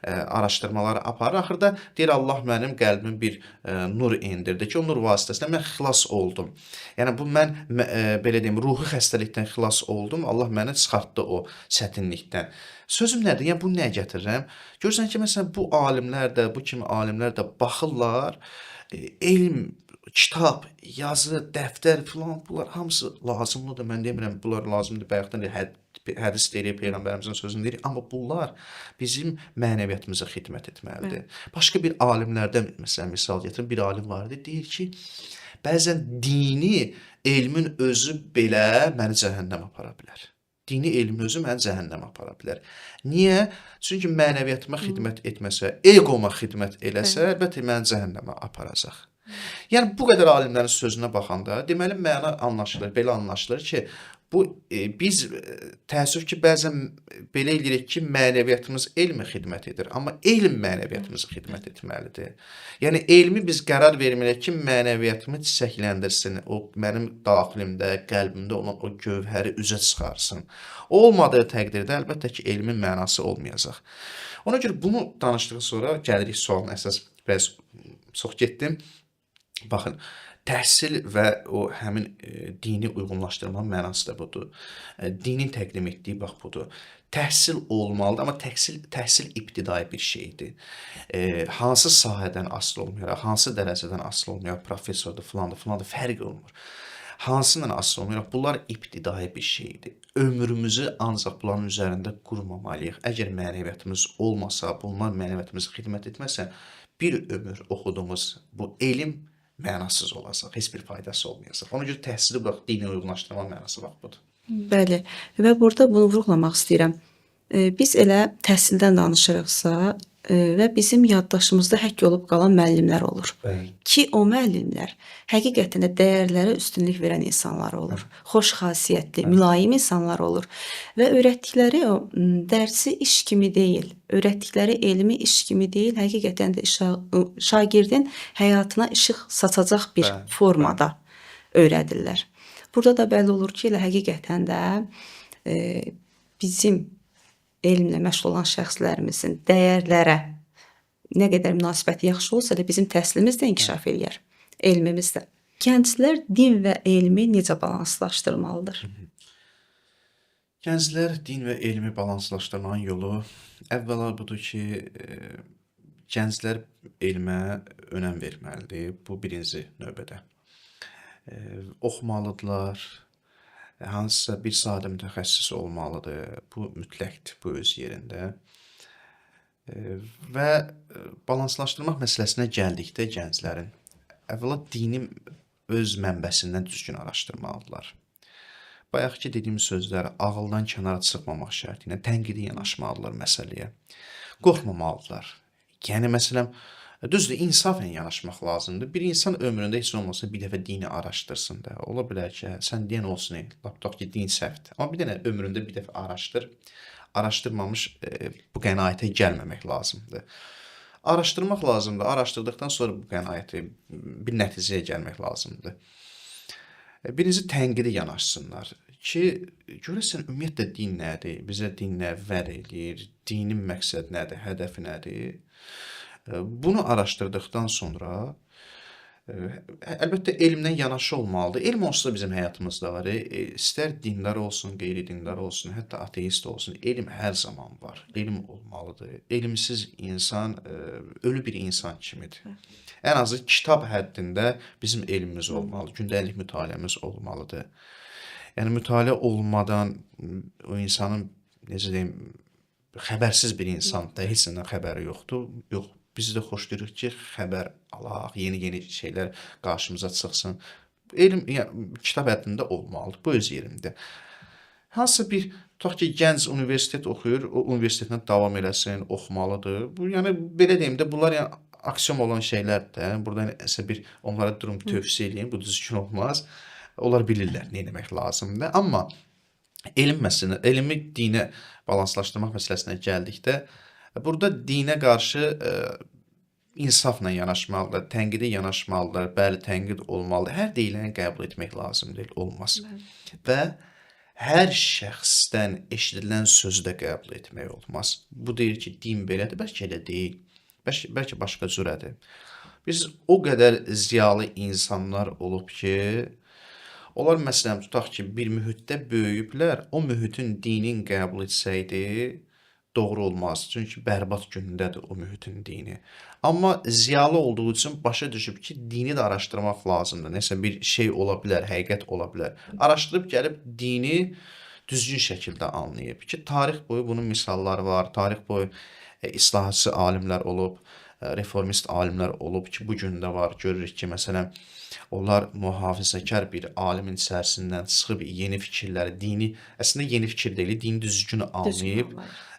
araşdırmaları aparır. Axırda deyir, Allah mənim qəlbimə bir nur indirdi ki, o nur vasitəsilə mən xilas oldum. Yəni, bu mən, belə deyim, ruhi xəstəlikdən xilas oldum. Allah məni çıxartdı o çətinlikdən. Sözüm nədir? Yəni, bunu nəyə gətirirəm? Görürsən ki, məsələn, bu alimlər də, bu kimi alimlər də baxırlar, elm, kitab, yazı, dəftər filan, bunlar hamısı lazımlıdır. Mən demirəm, bunlar lazımdır, bayaqdan hədis deyirik, Peyğəmbərimizin sözünü deyirik, amma bunlar bizim mənəviyyatımıza xidmət etməlidir. Başqa bir alimlərdən, məsələn, misal gətirin, bir alim vardı, deyir ki, bəzən dini elmin özü belə məni cəhənnəm apara bilər. Dini elmin özü məni cəhənnəmə apara bilər. Niyə? Çünki mənəviyyətimə xidmət etməsə, egoma xidmət eləsə, əlbəttə məni cəhənnəmə aparacaq. Yəni, bu qədər alimlərin sözünə baxanda, deməli, məna anlaşılır, belə anlaşılır ki, Bu biz təəssüf ki, bəzən belə eləyirik ki, mənəviyyatımız elmə xidmət edir, amma elm mənəviyyatımıza xidmət etməlidir. Yəni elmi biz qərar verməliyik ki, mənəviyyatımı çiçəkləndirsin, o mənim daxilimdə, qəlbimdə olan o gövhəri üzə çıxarsın. O olmadığı təqdirdə əlbəttə ki, elmin mənası olmayacaq. Ona görə bunu danışdıqdan sonra gəlirik sualın əsas, biraz çox getdim. Baxın, təhsil və o həmin dini uyğunlaşdırmanın mənası da budur. Dinin təqdim etdiyi bax budur. Təhsil olmalıdır, amma təhsil ibtidai bir şeydir. Hansı sahədən asılı olmayaraq, hansı dərəcədən asılı olmayaraq, professordur, filandır, fərq olmur. Hansından asılı olmayaraq, bunlar ibtidai bir şeydir. Ömrümüzü ancaq bunların üzərində qurmamalıyıq. Əgər mənəviyyatımız olmasa, bunlar mənəviyyatımıza xidmət etməsə, bir ömür oxuduğumuz bu elm mənasız olacaq, heç bir faydası olmayacaq. Ona görə təhsili bax, dinə uyğunlaşdırma mənası bax budur. Bəli. Və burada bunu vurğulamaq istəyirəm. Biz elə təhsildən danışırıqsa və bizim yaddaşımızda həkk olub qalan müəllimlər olur. Bəli. Ki o müəllimlər həqiqətən də dəyərlərə üstünlük verən insanlar olur. Xoş xasiyyətli, mülayim insanlar olur. Və öyrətdikləri o dərsi iş kimi deyil, öyrətdikləri elmi iş kimi deyil, həqiqətən də şagirdin həyatına işıq saçacaq bir Bəli, formada öyrədirlər. Burada da bəlli olur ki, elə həqiqətən də bizim elmlə məşğul olan şəxslərimizin dəyərlərə nə qədər münasibəti yaxşı olsa da bizim təhsilimiz də inkişaf eləyər, elmimiz də. Gənclər din və elmi necə balanslaşdırmalıdır? Gənclər din və elmi balanslaşdırmanın yolu əvvəla budur ki, gənclər elmə önəm verməlidir. Bu birinci növbədə. Oxumalıdırlar, hansısa bir sahədə mütəxəssis olmalıdır. Bu mütləqdir, bu öz yerində. Və balanslaşdırmaq məsələsinə gəldikdə gənclərin əvvəla dini öz mənbəsindən düzgün araşdırmalıdırlar. Bayaqki dediyim sözlər ağıldan kənara çıxmamaq şərti ilə tənqidi yanaşmalıdırlar məsələyə. Qorxmamalıdırlar. Yəni məsələn, düzdür, insafən yanaşmaq lazımdır. Bir insan ömründə heç olmasa bir dəfə dini araşdırsın da. Ola bilər ki, sən deyən olsun, lap tutaq ki, din səhvdir. Amma bir dənə ömründə bir dəfə araşdır. Araşdırmamış bu qənaətə gəlməmək lazımdır. Araşdırmaq lazımdır. Araşdırdıqdan sonra bu qənaəti bir nəticəyə gəlmək lazımdır. Birinci tənqidi yanaşsınlar ki, görəsən ümumiyyətlə din nədir? Bizə din nə vəd eləyir? Dinin məqsəd nədir? Hədəfi nədir? Bunu araşdırdıqdan sonra əlbəttə elmdən yanaşı olmalıdır. Elm onsuz da bizim həyatımızda var. İstər dindar olsun, qeyri-dindar olsun, hətta ateist olsun. Elm hər zaman var. Elm olmalıdır. Elmsiz insan ölü bir insan kimidir. Ən azı kitab həddində bizim elmimiz olmalıdır. Gündəlik mütaliəmiz olmalıdır. Yəni mütaliə olmadan o insanın, necə deyim, xəbərsiz bir insandır. Heç nədən xəbəri yoxdur. Yox, biz də xoşlayırıq ki, xəbər alaq, yeni şeylər qarşımıza çıxsın. Elm, yəni, kitab həddində olmalıdır. Bu öz yerində. Hansısa bir, tutaq ki, gənc universitet oxuyur, o universitetlə davam eləsin, oxumalıdır. Bu, yəni, belə deyim də, bunlar yəni, aksiom olan şeylərdir. Burada nəsə bir onlara durum tövsiyə edeyim, bu düzgün olmaz. Onlar bilirlər nə etmək lazımdır. Amma elmi dinə balanslaşdırmaq məsələsinə gəldikdə, burada dinə qarşı insafla yanaşmalıdır, tənqidi yanaşmalıdır, bəli, tənqid olmalıdır. Hər deyiləni qəbul etmək lazım deyil, olmaz. Və hər şəxsdən eşidilən sözü də qəbul etmək olmaz. Bu deyir ki, din belədir, bəlkə elə deyil, bəlkə başqa cürədir. Biz o qədər ziyalı insanlar olub ki, onlar məsələn, tutaq ki, bir mühitdə böyüyüblər, o mühitin dinin qəbul etsəydi, doğru olmaz. Çünki bərbad gündədir o mühitin dini. Amma ziyalı olduğu üçün başa düşüb ki, dini də araşdırmaq lazımdır. Nəsə bir şey ola bilər, həqiqət ola bilər. Araşdırıb gəlib dini düzgün şəkildə anlayıb ki, tarix boyu bunun misalları var. Tarix boyu islahatçı alimlər olub, reformist alimlər olub ki, bu gün də var. Görürük ki, məsələn, onlar mühafizəkar bir alimin içərisindən çıxıb yeni fikirləri, dini, əslində yeni fikir deyil, dini düzgün anlayıb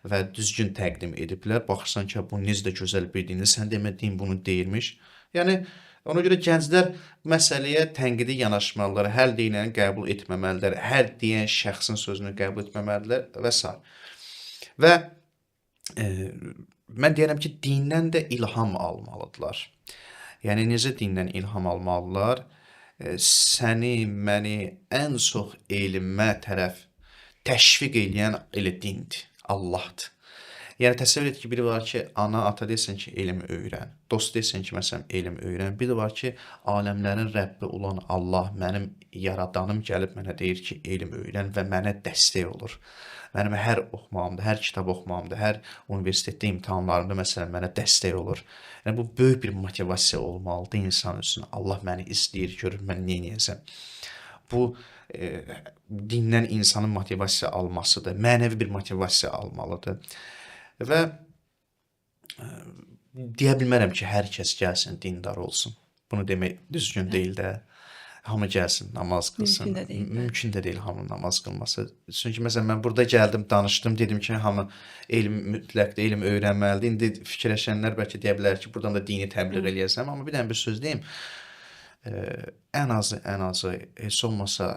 və düzgün təqdim ediblər. Baxırsan ki, bu necə də gözəl bir dindir, sən demə din bunu deyirmiş. Yəni, Ona görə gənclər məsələyə tənqidi yanaşmalılar, hər deyiləni qəbul etməməlidirlər, hər deyən şəxsin sözünü qəbul etməməlidirlər və s. Və mən deyərəm ki, dindən də ilham almalıdırlar. Yəni necə dindən ilham almalıdırlar? Səni, məni ən çox elmə tərəf təşviq eləyən elə dindir, Allahdır. Yəni təsəvvür et ki, biri var ki, ana, ata desin ki, elm öyrən. Dost desin ki, məsələn, elm öyrən. Biri var ki, aləmlərin Rəbbi olan Allah, mənim yaradanım gəlib mənə deyir ki, elm öyrən və mənə dəstək olur. Mənim hər oxumağımda, hər kitab oxumağımda, hər universitetdə imtahanlarımda məsələn mənə dəstək olur. Yəni bu böyük bir motivasiya olmalıdır insan üçün. Allah məni izləyir, görür mən nə edəcəm. Bu dindən insanın motivasiya almasıdır, mənəvi bir motivasiya almalıdır. Və deyə bilmərəm ki, hər kəs gəlsin, dindar olsun. Bunu demək düzgün deyil də. Hamı gəlsin, namaz qılsın. Mümkün də deyil. Mümkün də deyil hamının namaz qılması. Çünki məsələn mən burada gəldim, danışdım, dedim ki, hamı elm mütləqdir, elm öyrənməlidir. İndi fikirləşənlər bəlkə deyə bilər ki, buradan da dini təbliğ eləyəsəm, amma bir dənə bir söz deyim. Ən azı heç olmasa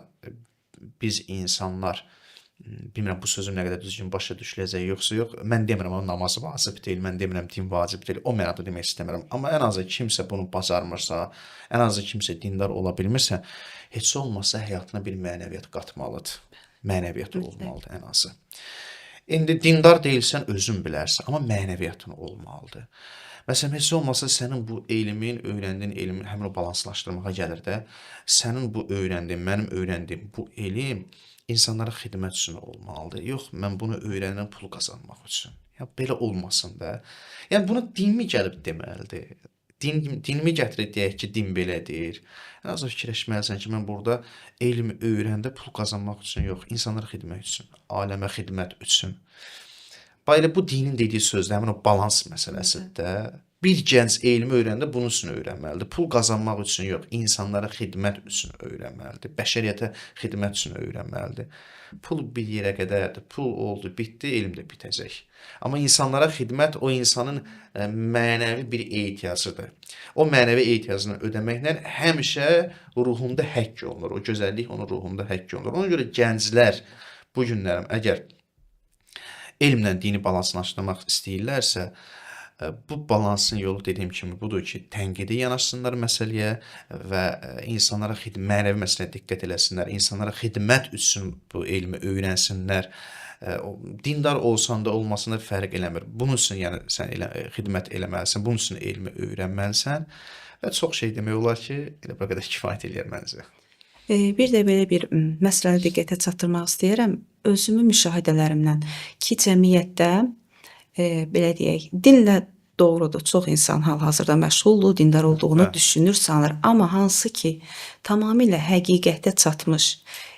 biz insanlar, bilmirəm bu sözüm nə qədər düzgün başa düşüləcək yoxsa yox. Mən demirəm o namaz vacib deyil, mən demirəm din vacib deyil. O mənada demək istəmirəm. Amma ən azı kimsə bunu bacarmırsa, ən azı kimsə dindar ola bilmirsə, heç olmasa həyatına bir mənəviyyat qatmalıdır. Mənəviyyat olmalıdır ən azı. İndi dindar deyilsən özün bilərsən, amma mənəviyyatın olmalıdır. Məsələn, heç olmasa sənin bu elmin, öyrəndiyin elmin həmin o balanslaşdırmağa gəlir də, sənin bu öyrəndiyin, mənim öyrəndiyim bu elm insanlara xidmət üçün olmalıdır. Yox, mən bunu öyrənirəm pul qazanmaq üçün. Ya belə olmasın da. Yəni bunu dinmi gəlib deməlidir. Dinmi gətirib deyək ki, din belədir. Ən azı fikirləşməlisən ki, mən burada elm öyrəndə pul qazanmaq üçün yox, insanlara xidmət üçün, aləmə xidmət üçün. Bayra bu dinin dediyi sözdə həmin o balans məsələsidir də. Bir gənc elmi öyrəndə bunun üçün öyrənməlidir. Pul qazanmaq üçün yox, insanlara xidmət üçün öyrənməlidir. Bəşəriyyətə xidmət üçün öyrənməlidir. Pul bir yerə qədərdir. Pul oldu, bitdi, elm də bitəcək. Amma insanlara xidmət o insanın mənəvi bir ehtiyacıdır. O mənəvi ehtiyacını ödəməklə həmişə ruhunda həkk olunur. O gözəllik onun ruhunda həkk olunur. Ona görə gənclər bu günlərim əgər elmlə dini balanslaşdırmaq istəyirlərsə, bu balansın yolu dediyim kimi budur ki, tənqidi yanaşsınlar məsələyə və insanlara mənəvi məsələyə diqqət eləsinlər, insanlara xidmət üçün bu elmi öyrənsinlər. Dindar olsan da olmasında fərq eləmir. Bunun üçün yəni sən xidmət eləməlisən, bunun üçün elmi öyrənməlisən və çox şey demək olar ki, elə bu qədər kifayət eləyər məncə. Bir də belə bir məsələni diqqətə çatdırmaq istəyirəm. Özümün müşahidələrimdən ki, cəmiyyətdə belə deyək, dinlə doğrudur, çox insan hal-hazırda məşğuldur, dindar olduğunu düşünür, sanır. Amma hansı ki, tamamilə həqiqətə çatmış,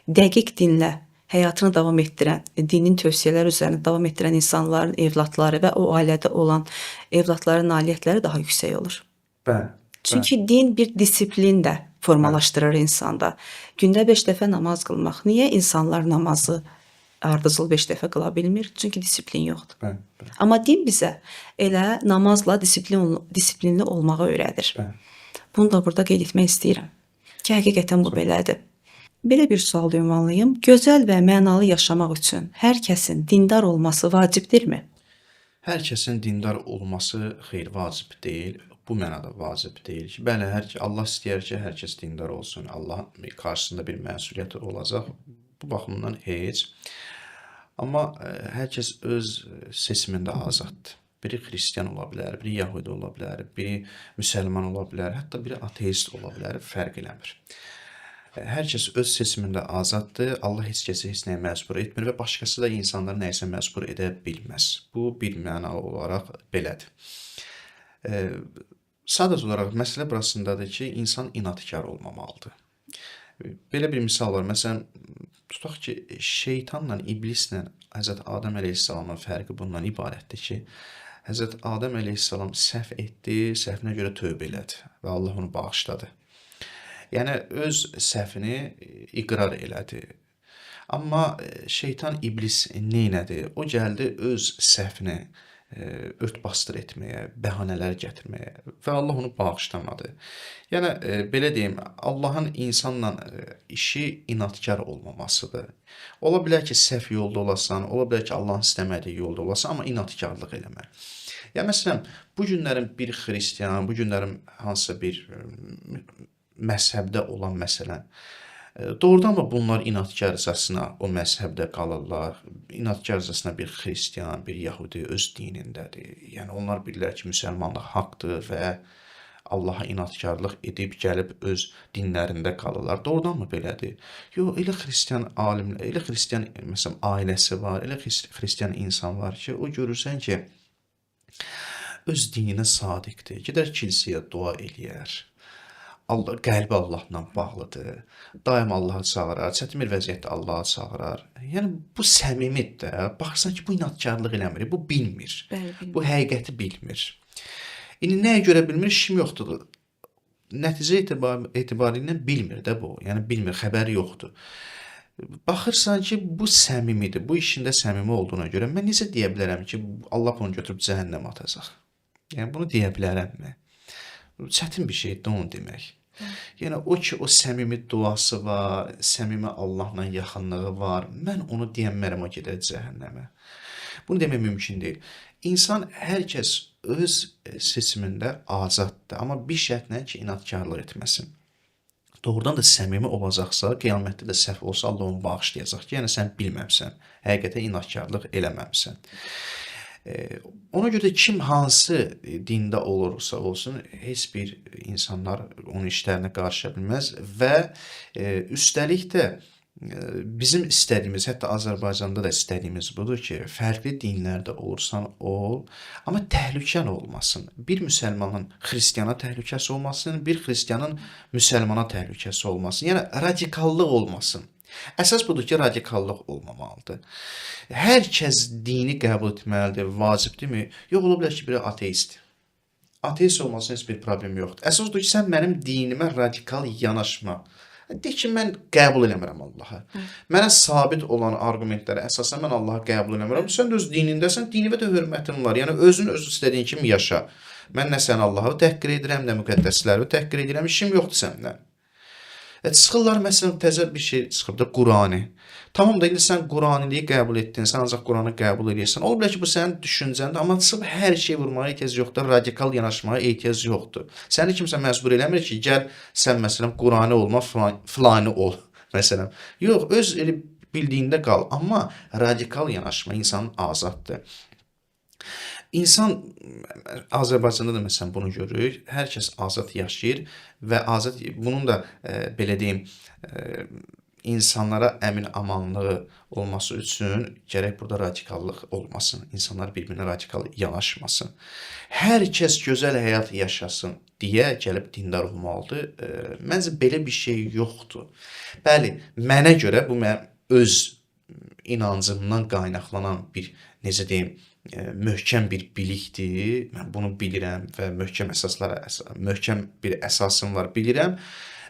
dəqiq dinlə həyatını davam etdirən, dinin tövsiyələri üzərində davam etdirən insanların evladları və o ailədə olan evladların nailiyyətləri daha yüksək olur. Çünki din bir disiplin də formalaşdırır insanda. Gündə 5 dəfə namaz qılmaq. Niyə insanlar namazı ardıcıl 5 dəfə qıla bilmir? Çünki disiplin yoxdur. Amma din bizə elə namazla disiplinli olmağı öyrədir. Bunu da burada qeyd etmək istəyirəm ki, həqiqətən bu belədir. Belə bir sual ünvanlayım. Gözəl və mənalı yaşamaq üçün hər kəsin dindar olması vacibdirmi? Hər kəsin dindar olması xeyr, vacib deyil. Bu mənada vacib deyil ki, bəli, Allah istəyər ki, hər kəs dindar olsun. Allah qarşısında bir məsuliyyət olacaq. Bu baxımdan heç. Amma hər kəs öz seçimində azaddır. Biri xristiyan ola bilər, biri yəhudi ola bilər, biri müsəlman ola bilər, hətta biri ateist ola bilər, fərq eləmir. Hər kəs öz seçimində azaddır. Allah heç kəsi heç nəyə məcbur etmir və başqası da insanları nəyisə məcbur edə bilməz. Bu bir mənalı olaraq belədir. Sadəcə olaraq məsələ burasındadır ki, insan inadkar olmamalıdır. Belə bir misal var. Məsələn, tutaq ki, şeytanla, iblislə Həzrət Adəm əleyhissalamın fərqi bundan ibarətdir ki, Həzrət Adəm əleyhissalam səhv etdi, səhvinə görə tövbə elədi və Allah onu bağışladı. Yəni, öz səhvini iqrar elədi. Amma şeytan, iblis neynədi? O gəldi öz səhvini örtbasdır etməyə, bəhanələr gətirməyə və Allah onu bağışlamadı. Yəni belə deyim, Allahın insanla işi inadkar olmamasıdır. Ola bilər ki, səhv yolda olasan, ola bilər ki, Allahın istəmədiyi yolda olasan, amma inadkarlıq eləmə. Ya məsələn, bu günlərin bir xristian, bu günlərin hansısa bir məzhəbdə olan məsələn, doğrudanmı bunlar inadkarcasına o məzhəbdə qalırlar? İnadkarcasına bir xristian, bir yəhudi öz dinindədir. Yəni onlar bilirlər ki, müsəlmanlıq haqqdır və Allaha inadkarlıq edib gəlib öz dinlərində qalırlar. Doğrudanmı belədir? Yox, elə xristian alimlər, elə xristian məsələn ailəsi var, elə xristian insan var ki, o görürsən ki, öz dininə sadiqdir. Gedər kilsəyə dua eləyər. Allah, qəlbi Allahla bağlıdır. Daim Allaha çağırar. Çətin bir vəziyyətdə Allaha çağırar. Yəni bu səmimidir də. Baxırsan ki, bu inadkarlıq eləmir. Bu bilmir. Bəli, bilmir. Bu həqiqəti bilmir. İndi nəyə görə bilmir? İşim yoxdur. Nəticə etibarilə bilmir də bu. Yəni bilmir, xəbəri yoxdur. Baxırsan ki, bu səmimidir. Bu işində səmimi olduğuna görə mən necə deyə bilərəm ki, Allah onu götürüb cəhənnəmə atacaq? Yəni bunu deyə bilərəmmi? Çətin bir şeydir onu demək. Yəni o ki, o səmimi duası var, səmimi Allahla yaxınlığı var. Mən onu deyənmərəm o gedər cəhənnəmə. Bunu demək mümkün deyil. İnsan hər kəs öz seçimində azaddır, amma bir şərtlə ki, inadkarlıq etməsin. Doğrudan da səmimi olacaqsa, qiyamətdə də səhv olsa Allah onu bağışlayacaq ki, yəni sən bilməmsən, həqiqətən inadkarlıq eləməmsən. Ona görə də kim hansı dində olursa olsun, heç bir insanlar onun işlərinə qarışa bilməz və üstəlik də bizim istədiyimiz, hətta Azərbaycanda da istədiyimiz budur ki, fərqli dinlərdə olursan ol, amma təhlükən olmasın. Bir müsəlmanın xristiana təhlükəsi olmasın, bir xristianın müsəlmana təhlükəsi olmasın. Yəni radikallıq olmasın. Əsas budur ki, radikallıq olmamalıdır. Hər kəs dini qəbul etməlidir, vacibdirmi? Yox, ola bilər ki, biri ateist. Ateist olmasına heç bir problem yoxdur. Əsas odur ki, sən mənim dinimə radikal yanaşma. De ki, mən qəbul eləmirəm Allahı. Mənə sabit olan argumentlərə əsasən mən Allahı qəbul eləmirəm. Sən də öz dinindəsən, dinivə də hörmətin var. Yəni özün öz istədiyin kimi yaşa. Mən nə sən Allahı təhqir edirəm, nə müqəddəsləri təhqir edirəm, işim yoxdur səndən. Çıxırlar, məsələn, təzə bir şey çıxıb da Qurani. Tamam da indi sən Quraniliyi qəbul etdin, sən ancaq Quranı qəbul edirsən. Ola bilər ki, bu sənin düşüncəndir, amma çıxıb hər şey vurmağa ehtiyac yoxdur, radikal yanaşmağa ehtiyac yoxdur. Səni kimsə məcbur eləmir ki, gəl sən məsələn Qurani olma, filanı ol, məsələn. Yox, öz elə bildiyində qal, amma radikal yanaşma insanın azaddır. İnsan, Azərbaycanda da məsələn bunu görürük, hər kəs azad yaşayır və azad, bunun da belə deyim, insanlara əmin amanlığı olması üçün gərək burada radikallıq olmasın, insanlar bir-birinə radikal yanaşmasın. Hər kəs gözəl həyat yaşasın deyə gəlib dindar olmalıdır. Məncə belə bir şey yoxdur. Bəli, mənə görə bu mənim öz inancımdan qaynaqlanan bir, necə deyim, möhkəm bir bilikdir. Mən bunu bilirəm və möhkəm bir əsasım var, bilirəm.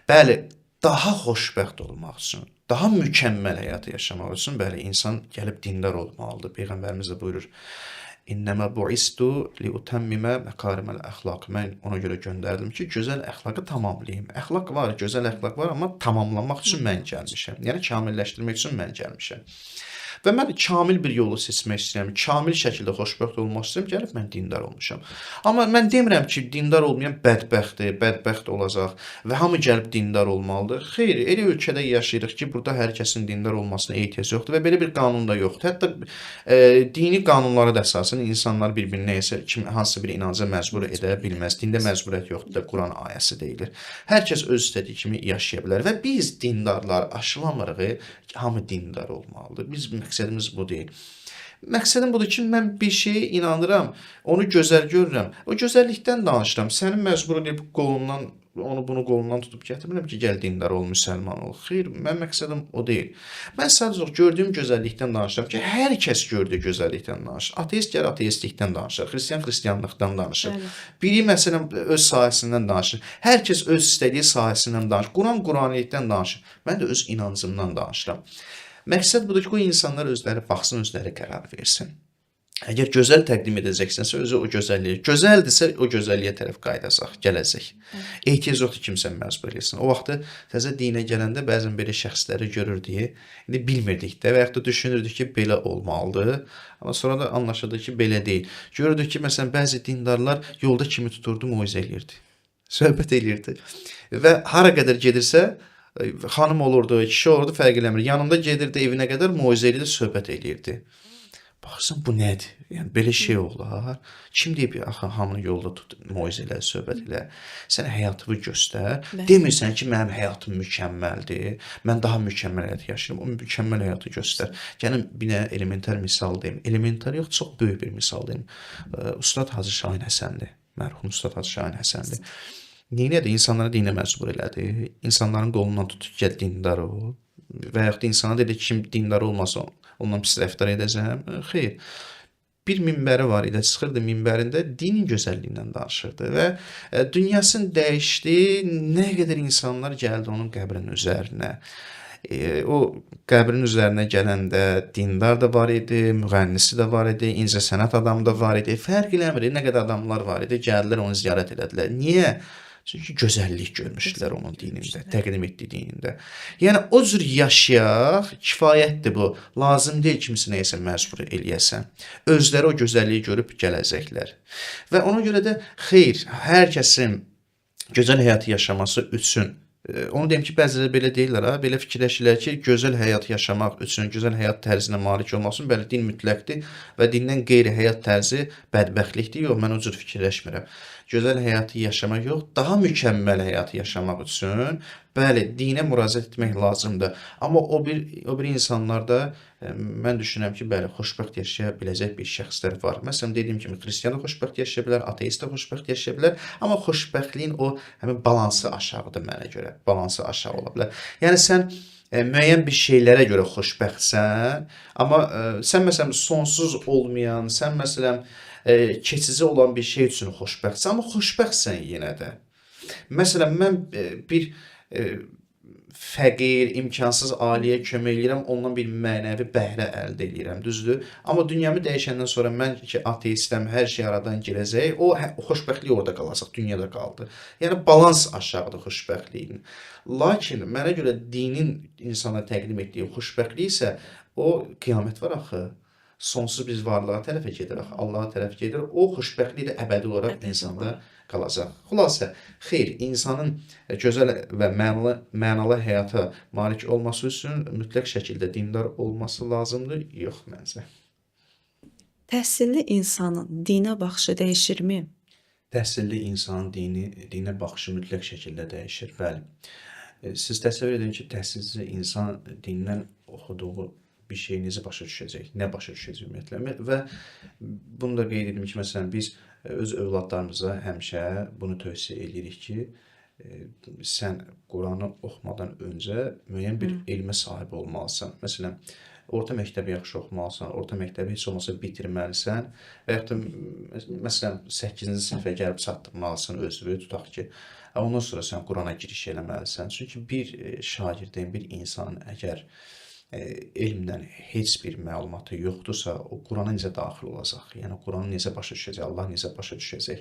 Bəli, daha xoşbəxt olmaq üçün, daha mükəmməl həyat yaşamaq üçün, bəli, insan gəlib dindar olmalıdır. Peyğəmbərimiz də buyurur, İnnəmə bu'istu liutəmmimə məkariməl əxlaq. Mən ona görə göndərdim ki, gözəl əxlaqı tamamlayayım. Əxlaq var, gözəl əxlaq var, amma tamamlamaq üçün mən gəlmişəm. Yəni, kamilləşdirmək üçün mən gəlmişəm. Və mən kamil bir yolu seçmək istəyirəm, kamil şəkildə xoşbəxt olmaq istəyirəm, gəlib mən dindar olmuşam. Amma mən demirəm ki, dindar olmayan bədbəxtdir, bədbəxt olacaq və hamı gəlib dindar olmalıdır. Xeyr, elə ölkədə yaşayırıq ki, burada hər kəsin dindar olmasına ehtiyac yoxdur və belə bir qanun da yoxdur. Hətta dini qanunlara da əsasən insanlar bir-birinə hansısa bir inanca məcbur edə bilməz. Dində məcburiyyət yoxdur da Quran ayəsi deyilir. Hər kəs öz istədiyi kimi yaşaya bilər və biz dindarlar aşılamırıq, hamı dindar olmalıdır. Biz məqsədimiz bu deyil. Məqsədim budur ki, mən bir şeyə inanıram, onu gözəl görürəm. O gözəllikdən danışıram. Sənin məcbur edib qolundan, bunu qolundan tutub gətirmirəm ki, gəl dindar ol, müsəlman ol. Xeyr, mən məqsədim o deyil. Mən sadəcə gördüyüm gözəllikdən danışıram ki, hər kəs gördüyü gözəllikdən danışır. Ateist gəl ateistlikdən danışır, xristian xristianlıqdan danışır. Biri məsələn öz sahəsindən danışır. Hər kəs öz istədiyi sahəsindən danışır. Quran Quranilikdən danışır. Mən də öz inancımdan danışıram. Məqsəd budur ki, bu insanlar özləri baxsın, özləri qərar versin. Əgər gözəl təqdim edəcəksənsə, özü o gözəlliyi, gözəldirsə o gözəlliyə tərəf qayıdacaq, gələcək. Ehtiyac yoxdur kimsə məcbur eləsin. O vaxtı təzə dinə gələndə bəzən belə şəxsləri görürdük. İndi bilmirdik də və yaxud da düşünürdük ki, belə olmalıdır. Amma sonra da anlaşıldı ki, belə deyil. Görürdük ki, məsələn, bəzi dindarlar yolda kimi tuturdu, moizə eləyirdi. Söhbət eləyirdi. Və hara qədər gedirsə, xanım olurdu, kişi olurdu, fərq eləmir. Yanında gedirdi, evinə qədər moizə eləyirdi, söhbət eləyirdi. Baxırsan bu nədir? Yəni belə şey olar. Kim deyib axı hamını yolda tut, moizə elə, söhbət elə. Sən həyatını göstər. Demirsən ki, mənim həyatım mükəmməldir. Mən daha mükəmməl həyat yaşayıram. O mükəmməl həyatı göstər. Gəlin bir dənə elementar misal deyim. Elementar yox, çox böyük bir misal deyim. Ustad Hacı Şahin Həsənli. Mərhum Ustad Hacı Şahin Həsənli. Neynədir? İnsanları dinə məcbur elədi. İnsanların qolundan tutub gəl dindar ol. Və yaxud da insana dedi ki, kim dindar olmasa ondan pis rəftar edəcəm. Xeyr. Bir minbəri var idi, çıxırdı minbərində dinin gözəlliyindən danışırdı və dünyasını dəyişdi. Nə qədər insanlar gəldi onun qəbrinin üzərinə. O qəbrin üzərinə gələndə dindar da var idi, müğənnisi də var idi, incəsənət adamı da var idi. Fərq eləmir, nə qədər adamlar var idi, gəldilər onu ziyarət elədilər. Niyə? Çünki gözəllik görmüşdülər onun dinində, təqdim etdiyi dinində. Yəni o cür yaşayaq, kifayətdir bu. Lazım deyil kimsə nəyisə məcbur eləyəsən. Özləri o gözəlliyi görüb gələcəklər. Və ona görə də xeyr, hər kəsin gözəl həyatı yaşaması üçün onu deyim ki, bəziləri belə deyirlər, belə fikirləşirlər ki, gözəl həyat yaşamaq üçün, gözəl həyat tərzinə malik olmaq üçün bəli din mütləqdir və dindən qeyri həyat tərzi bədbəxtlikdir. Yox, mən o cür fikirləşmirəm. Gözəl həyatı yaşamaq yox, daha mükəmməl həyatı yaşamaq üçün bəli, dinə müraciət etmək lazımdır. Amma o bir insanlarda mən düşünürəm ki, bəli, xoşbəxt yaşaya biləcək bir şəxslər var. Məsələn, dediyim kimi, xristian da xoşbəxt yaşaya bilər, ateist də xoşbəxt yaşaya bilər, amma xoşbəxtliyin o həmin balansı aşağıdır mənə görə. Balansı aşağı ola bilər. Yəni sən müəyyən bir şeylərə görə xoşbəxtsən, amma sən məsələn sonsuz olmayan, sən məsələn keçici olan bir şey üçün xoşbəxtsən, amma xoşbəxtsən yenə də. Məsələn, mən bir fəqir, imkansız ailəyə kömək eləyirəm, ondan bir mənəvi bəhrə əldə eləyirəm, düzdür? Amma dünyamı dəyişəndən sonra mən ki, ateistəm, hər şey aradan girəcək, o xoşbəxtlik orada qalacaq, dünyada qaldı. Yəni balans aşağıdır xoşbəxtliyin. Lakin mənə görə dinin insana təqdim etdiyi xoşbəxtlik isə o qiyamət var axı. Sonsuz bir varlığa tərəfə gedir, Allaha tərəf gedir. O xoşbəxtlik də əbədi olaraq insanda qalacaq. Xülasə, xeyr, insanın gözəl və mənalı həyata malik olması üçün mütləq şəkildə dindar olması lazımdır? Yox, məncə. Təhsilli insanın dinə baxışı dəyişirmi? Təhsilli insanın dinə baxışı mütləq şəkildə dəyişir, bəli. Siz təsəvvür edin ki, təhsilsiz insan dindən oxuduğu bir şey necə başa düşəcək, nə başa düşəcək ümumiyyətlə. Və bunu da qeyd edim ki, məsələn, biz öz övladlarımıza həmişə bunu tövsiyə edirik ki, sən Quranı oxumadan öncə müəyyən bir elmə sahib olmalısan. Məsələn, orta məktəbi yaxşı oxumalısan, orta məktəbi heç olmasa bitirməlisən və yaxud da məsələn 8-ci sinifə gəlib çatdırmalısan özünü, tutaq ki, ondan sonra sən Qurana giriş eləməlisən. Çünki bir şagirdin, bir insanın əgər elmdən heç bir məlumatı yoxdursa, o Qurana necə daxil olacaq? Yəni Quranı necə başa düşəcək? Allah necə başa düşəcək?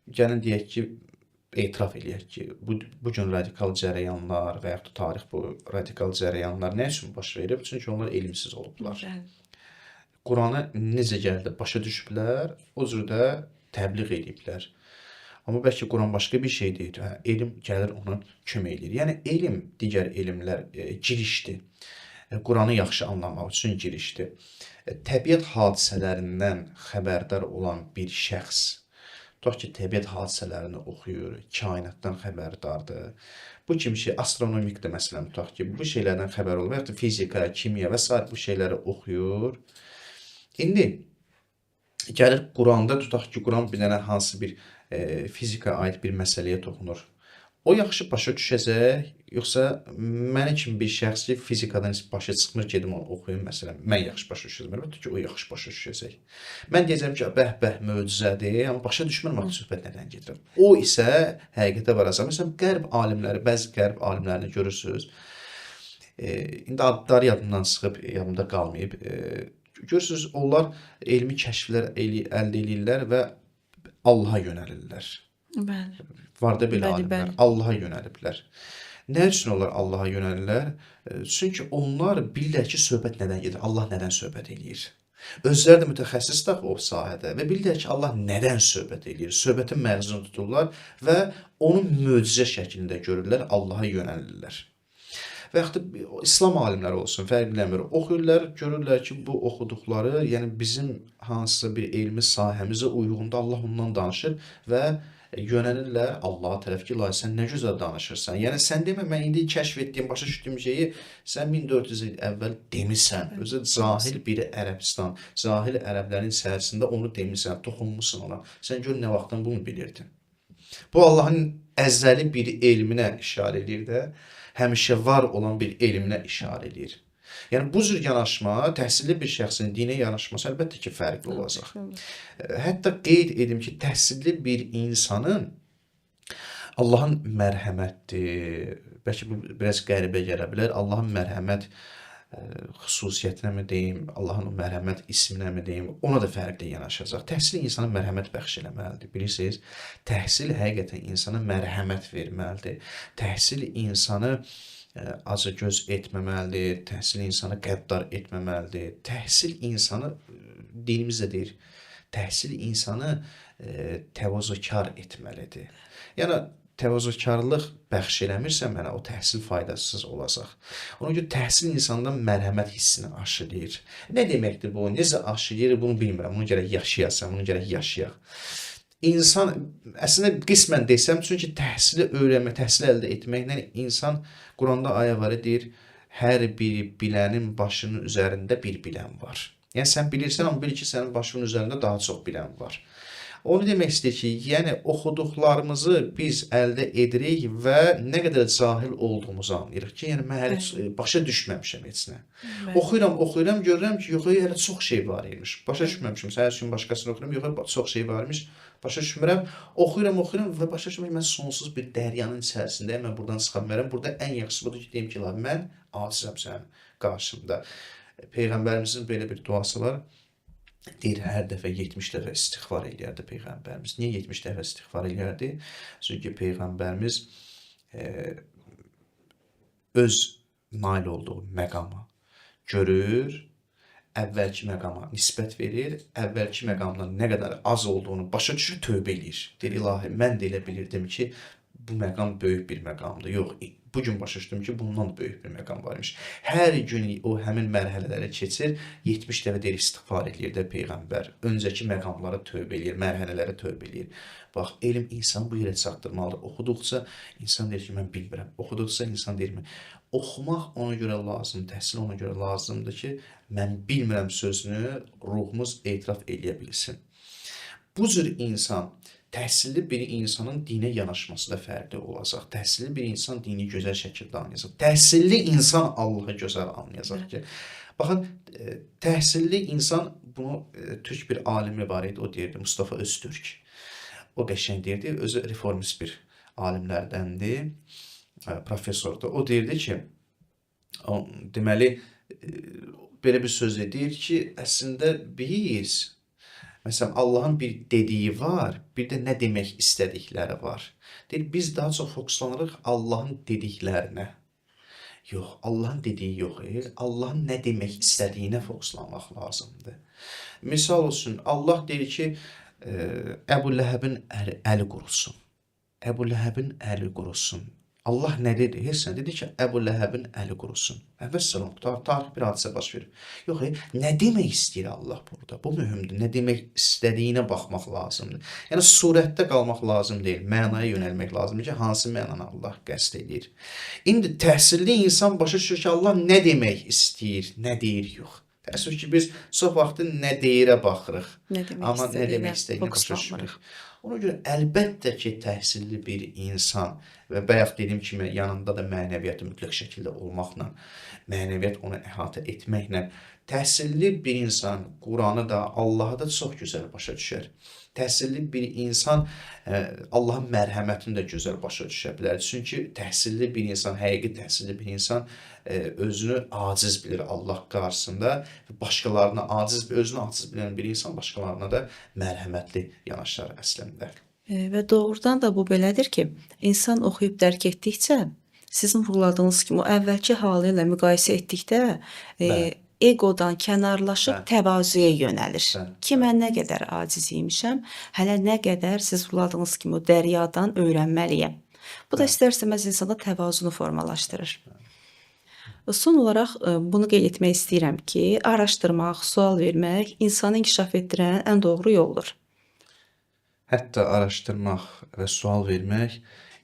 Gəlin deyək ki, etiraf eləyək ki, bu gün radikal cərəyanlar və yaxud da tarix bu radikal cərəyanlar nə üçün baş verib? Çünki onlar elmsiz olublar. Quranı necə gəldi başa düşüblər, o cür də təbliğ ediblər. Amma bəlkə Quran başqa bir şey deyil. Elm gəlir ona kömək edir. Yəni elm digər elmlər girişdir. Quranı yaxşı anlamaq üçün girişdir. Təbiət hadisələrindən xəbərdar olan bir şəxs, tutaq ki, təbiət hadisələrini oxuyur, kainatdan xəbərdardır. Bu kimi şey astronomikdir məsələn, tutaq ki, bu şeylərdən xəbər olur. Və yaxud da fizika, kimya və s. bu şeyləri oxuyur. İndi gəlir Quranda, tutaq ki, Quran bir dənə hansı bir fizika aid bir məsələyə toxunur. O yaxşı başa düşəcək, yoxsa mənə kimi bir şəxs ki, fizikadan başa çıxmır, gedim onu oxuyum, məsələn, mən yaxşı başa düşəcəm, əlbəttə ki, o yaxşı başa düşəcək. Mən deyəcəm ki, bəh, möcüzədir, amma başa düşmürəm, axı söhbət nədən gedir. O isə həqiqətə varacaq. Məsələn, qərb alimləri, bəzi qərb alimlərini görürsünüz, indi adları yadımdan çıxıb, yadımda qalmayıb, Görürsünüz, onlar elmi kəşflər əldə eləyirlər və Allaha yönəlirlər. Bəli. Var da belə Bəli, alimlər, bəli. Allaha yönəliblər. Nə üçün onlar Allaha yönəlirlər? Çünki onlar bilirlər ki, söhbət nədən gedir, Allah nədən söhbət eləyir. Özləri də mütəxəssisdir o sahədə və bilirlər ki, Allah nədən söhbət eləyir. Söhbətin məğzunu tuturlar və onu möcüzə şəklində görürlər, Allaha yönəlirlər. Və yaxud da İslam alimləri olsun, fərq eləmir. Oxuyurlar, görürlər ki, bu oxuduqları, yəni bizim hansısa bir elmi sahəmizə uyğunda Allah ondan danışır və yönəlirlər Allaha tərəf ki, la sən nə gözəl danışırsan. Yəni sən demə, mən indi kəşf etdiyim, başa düşdüyüm şeyi sən 1400 il əvvəl demisən. Özü cahil biri Ərəbistan, cahil ərəblərin içərisində onu demisən, toxunmusan ona. Sən gör nə vaxtdan bunu bilirdin. Bu Allahın əzəli bir elminə işarə edir də, həmişə var olan bir elminə işarə edir. Yəni bu cür yanaşma, təhsilli bir şəxsin dinə yanaşması əlbəttə ki, fərqli olacaq. Hətta qeyd edim ki, təhsilli bir insanın Allahın mərhəmətdir, bəlkə bu biraz qəribə gələ bilər, Allahın mərhəmət xüsusiyyətinə mi deyim, Allahın o mərhəmət isminə mi deyim, ona da fərqli yanaşacaq. Təhsil insana mərhəmət bəxş eləməlidir. Bilirsiniz, təhsil həqiqətən insana mərhəmət verməlidir. Təhsil insanı acıgöz etməməlidir, təhsil insanı qəddar etməməlidir. Təhsil insanı, dinimizdə deyir, təhsil insanı təvazökar etməlidir. Yəni, təvazökarlıq bəxş eləmirsə mənə, o təhsil faydasız olacaq. Ona görə təhsil insandan mərhəmət hissini aşılayır. Nə deməkdir bu? Necə aşılayır? Bunu bilmirəm. Bunu gərək yaşayasam, bunu gərək yaşayaq. İnsan, əslində qismən desəm, çünki təhsili öyrənmək, təhsil əldə etməklə insan, Quranda ayə var, deyir, hər bir bilənin başının üzərində bir bilən var. Yəni sən bilirsən, amma bil ki, sənin başının üzərində daha çox bilən var. Onu demək istəyir ki, yəni oxuduqlarımızı biz əldə edirik və nə qədər cahil olduğumuzu anlayırıq ki, yəni mən başa düşməmişəm heç nə. Oxuyuram, görürəm ki, yox, hələ çox şey var imiş. Başa düşməmişəm, səhər gün başqasını oxuyuram, yox, çox şey var imiş. Başa düşmürəm, oxuyuram və başa düşmürəm, mən sonsuz bir dəryanın içərisindəyəm, mən buradan çıxa bilmərəm. Burada ən yaxşısı budur ki, deyim ki, mən acizəm sənin qarşımda. Peyğəmbərimizin belə bir duası var. Deyir, hər dəfə 70 dəfə istiğfar eləyərdi Peyğəmbərimiz. Niyə 70 dəfə istiğfar eləyərdi? Çünki Peyğəmbərimiz öz nail olduğu məqamı görür, əvvəlki məqama nisbət verir, əvvəlki məqamdan nə qədər az olduğunu başa düşür, tövbə eləyir. Deyir, ilahi, mən də elə bilirdim ki, bu məqam böyük bir məqamdır. Yox, bugün başa düşdüm ki, bundan böyük bir məqam varmış. Hər gün o həmin mərhələləri keçir, 70 dəfə deyir, istiğfar eləyir də Peyğəmbər. Öncəki məqamlara tövbə eləyir, mərhələlərə tövbə eləyir. Bax, elm insanı bu yerə çatdırmalıdır. Oxuduqca insan deyir ki, mən bilmirəm. Oxuduqca insan deyir, oxumaq ona görə lazımdır, təhsil ona görə lazımdır ki, mən bilmirəm sözünü ruhumuz etiraf eləyə bilsin. Bu cür insan, təhsilli bir insanın dinə yanaşması da fərqli olacaq. Təhsilli bir insan dini gözəl şəkildə anlayacaq. Təhsilli insan Allahı gözəl anlayacaq ki, baxın, təhsilli insan, bunu türk bir alimi var idi, o deyirdi, Mustafa Öztürk. O qəşəng deyirdi, özü reformist bir alimlərdəndir, professordur. O deyirdi ki, deməli, belə bir söz deyir ki, əslində biz, məsələn, Allahın bir dediyi var, bir də nə demək istədikləri var. Deyir, biz daha çox fokuslanırıq Allahın dediklərinə. Yox, Allahın dediyi yox, Allahın nə demək istədiyinə fokuslanmaq lazımdır. Misal olsun, Allah deyir ki, Əbu Ləhəbin əli qurusun. Əbu Ləhəbin əli qurusun. Allah nə dedi? Heç nə dedi ki, Əbu Ləhəbin əli qurusun. Əvvəl tarix bir hadisə baş verir. Yox, nə demək istəyir Allah burada? Bu mühümdür. Nə demək istədiyinə baxmaq lazımdır. Yəni, surətdə qalmaq lazım deyil. Mənaya yönəlmək lazımdır ki, hansı mənanı Allah qəsd edir. İndi təhsilli insan başa düşür ki, Allah nə demək istəyir, nə deyir, yox. Təəssüf ki, biz çox vaxtı nə deyirə baxırıq. Amma nə demək istədiyinə başa düşmürük. Ona görə əlbəttə ki, təhsilli bir insan və bayaq dediyim kimi yanında da mənəviyyatı mütləq şəkildə olmaqla, mənəviyyat onu əhatə etməklə təhsilli bir insan Quranı da, Allahı da çox gözəl başa düşər. Təhsilli bir insan Allahın mərhəmətini də gözəl başa düşə bilər. Çünki təhsilli bir insan, həqiqi təhsilli bir insan özünü aciz bilir Allah qarşısında və başqalarına özünü aciz bilən bir insan başqalarına da mərhəmətli yanaşar əslində. Və doğrudan da bu belədir ki, insan oxuyub dərk etdikcə, sizin vurguladığınız kimi o əvvəlki halı ilə müqayisə etdikdə, Bəli. eqodan kənarlaşıb Bəli. təvazöyə yönəlir. Bəli, Ki, mən nə qədər aciz imişəm, hələ nə qədər siz vurguladığınız kimi o dəryadan öyrənməliyəm. Bu da Bəli. istər-istəməz insanda təvazunu formalaşdırır. Son olaraq bunu qeyd etmək istəyirəm ki, araşdırmaq, sual vermək insanı inkişaf etdirən ən doğru yoldur. Hətta araşdırmaq və sual vermək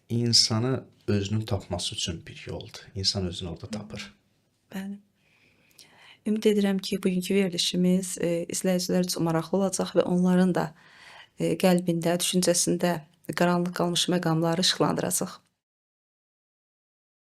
insanı özünün tapması üçün bir yoldur. İnsan özünü orada tapır. Bəli. Ümid edirəm ki, bugünkü verilişimiz izləyicilər üçün maraqlı olacaq və onların da qəlbində, düşüncəsində qaranlıq qalmış məqamları işıqlandıracaq.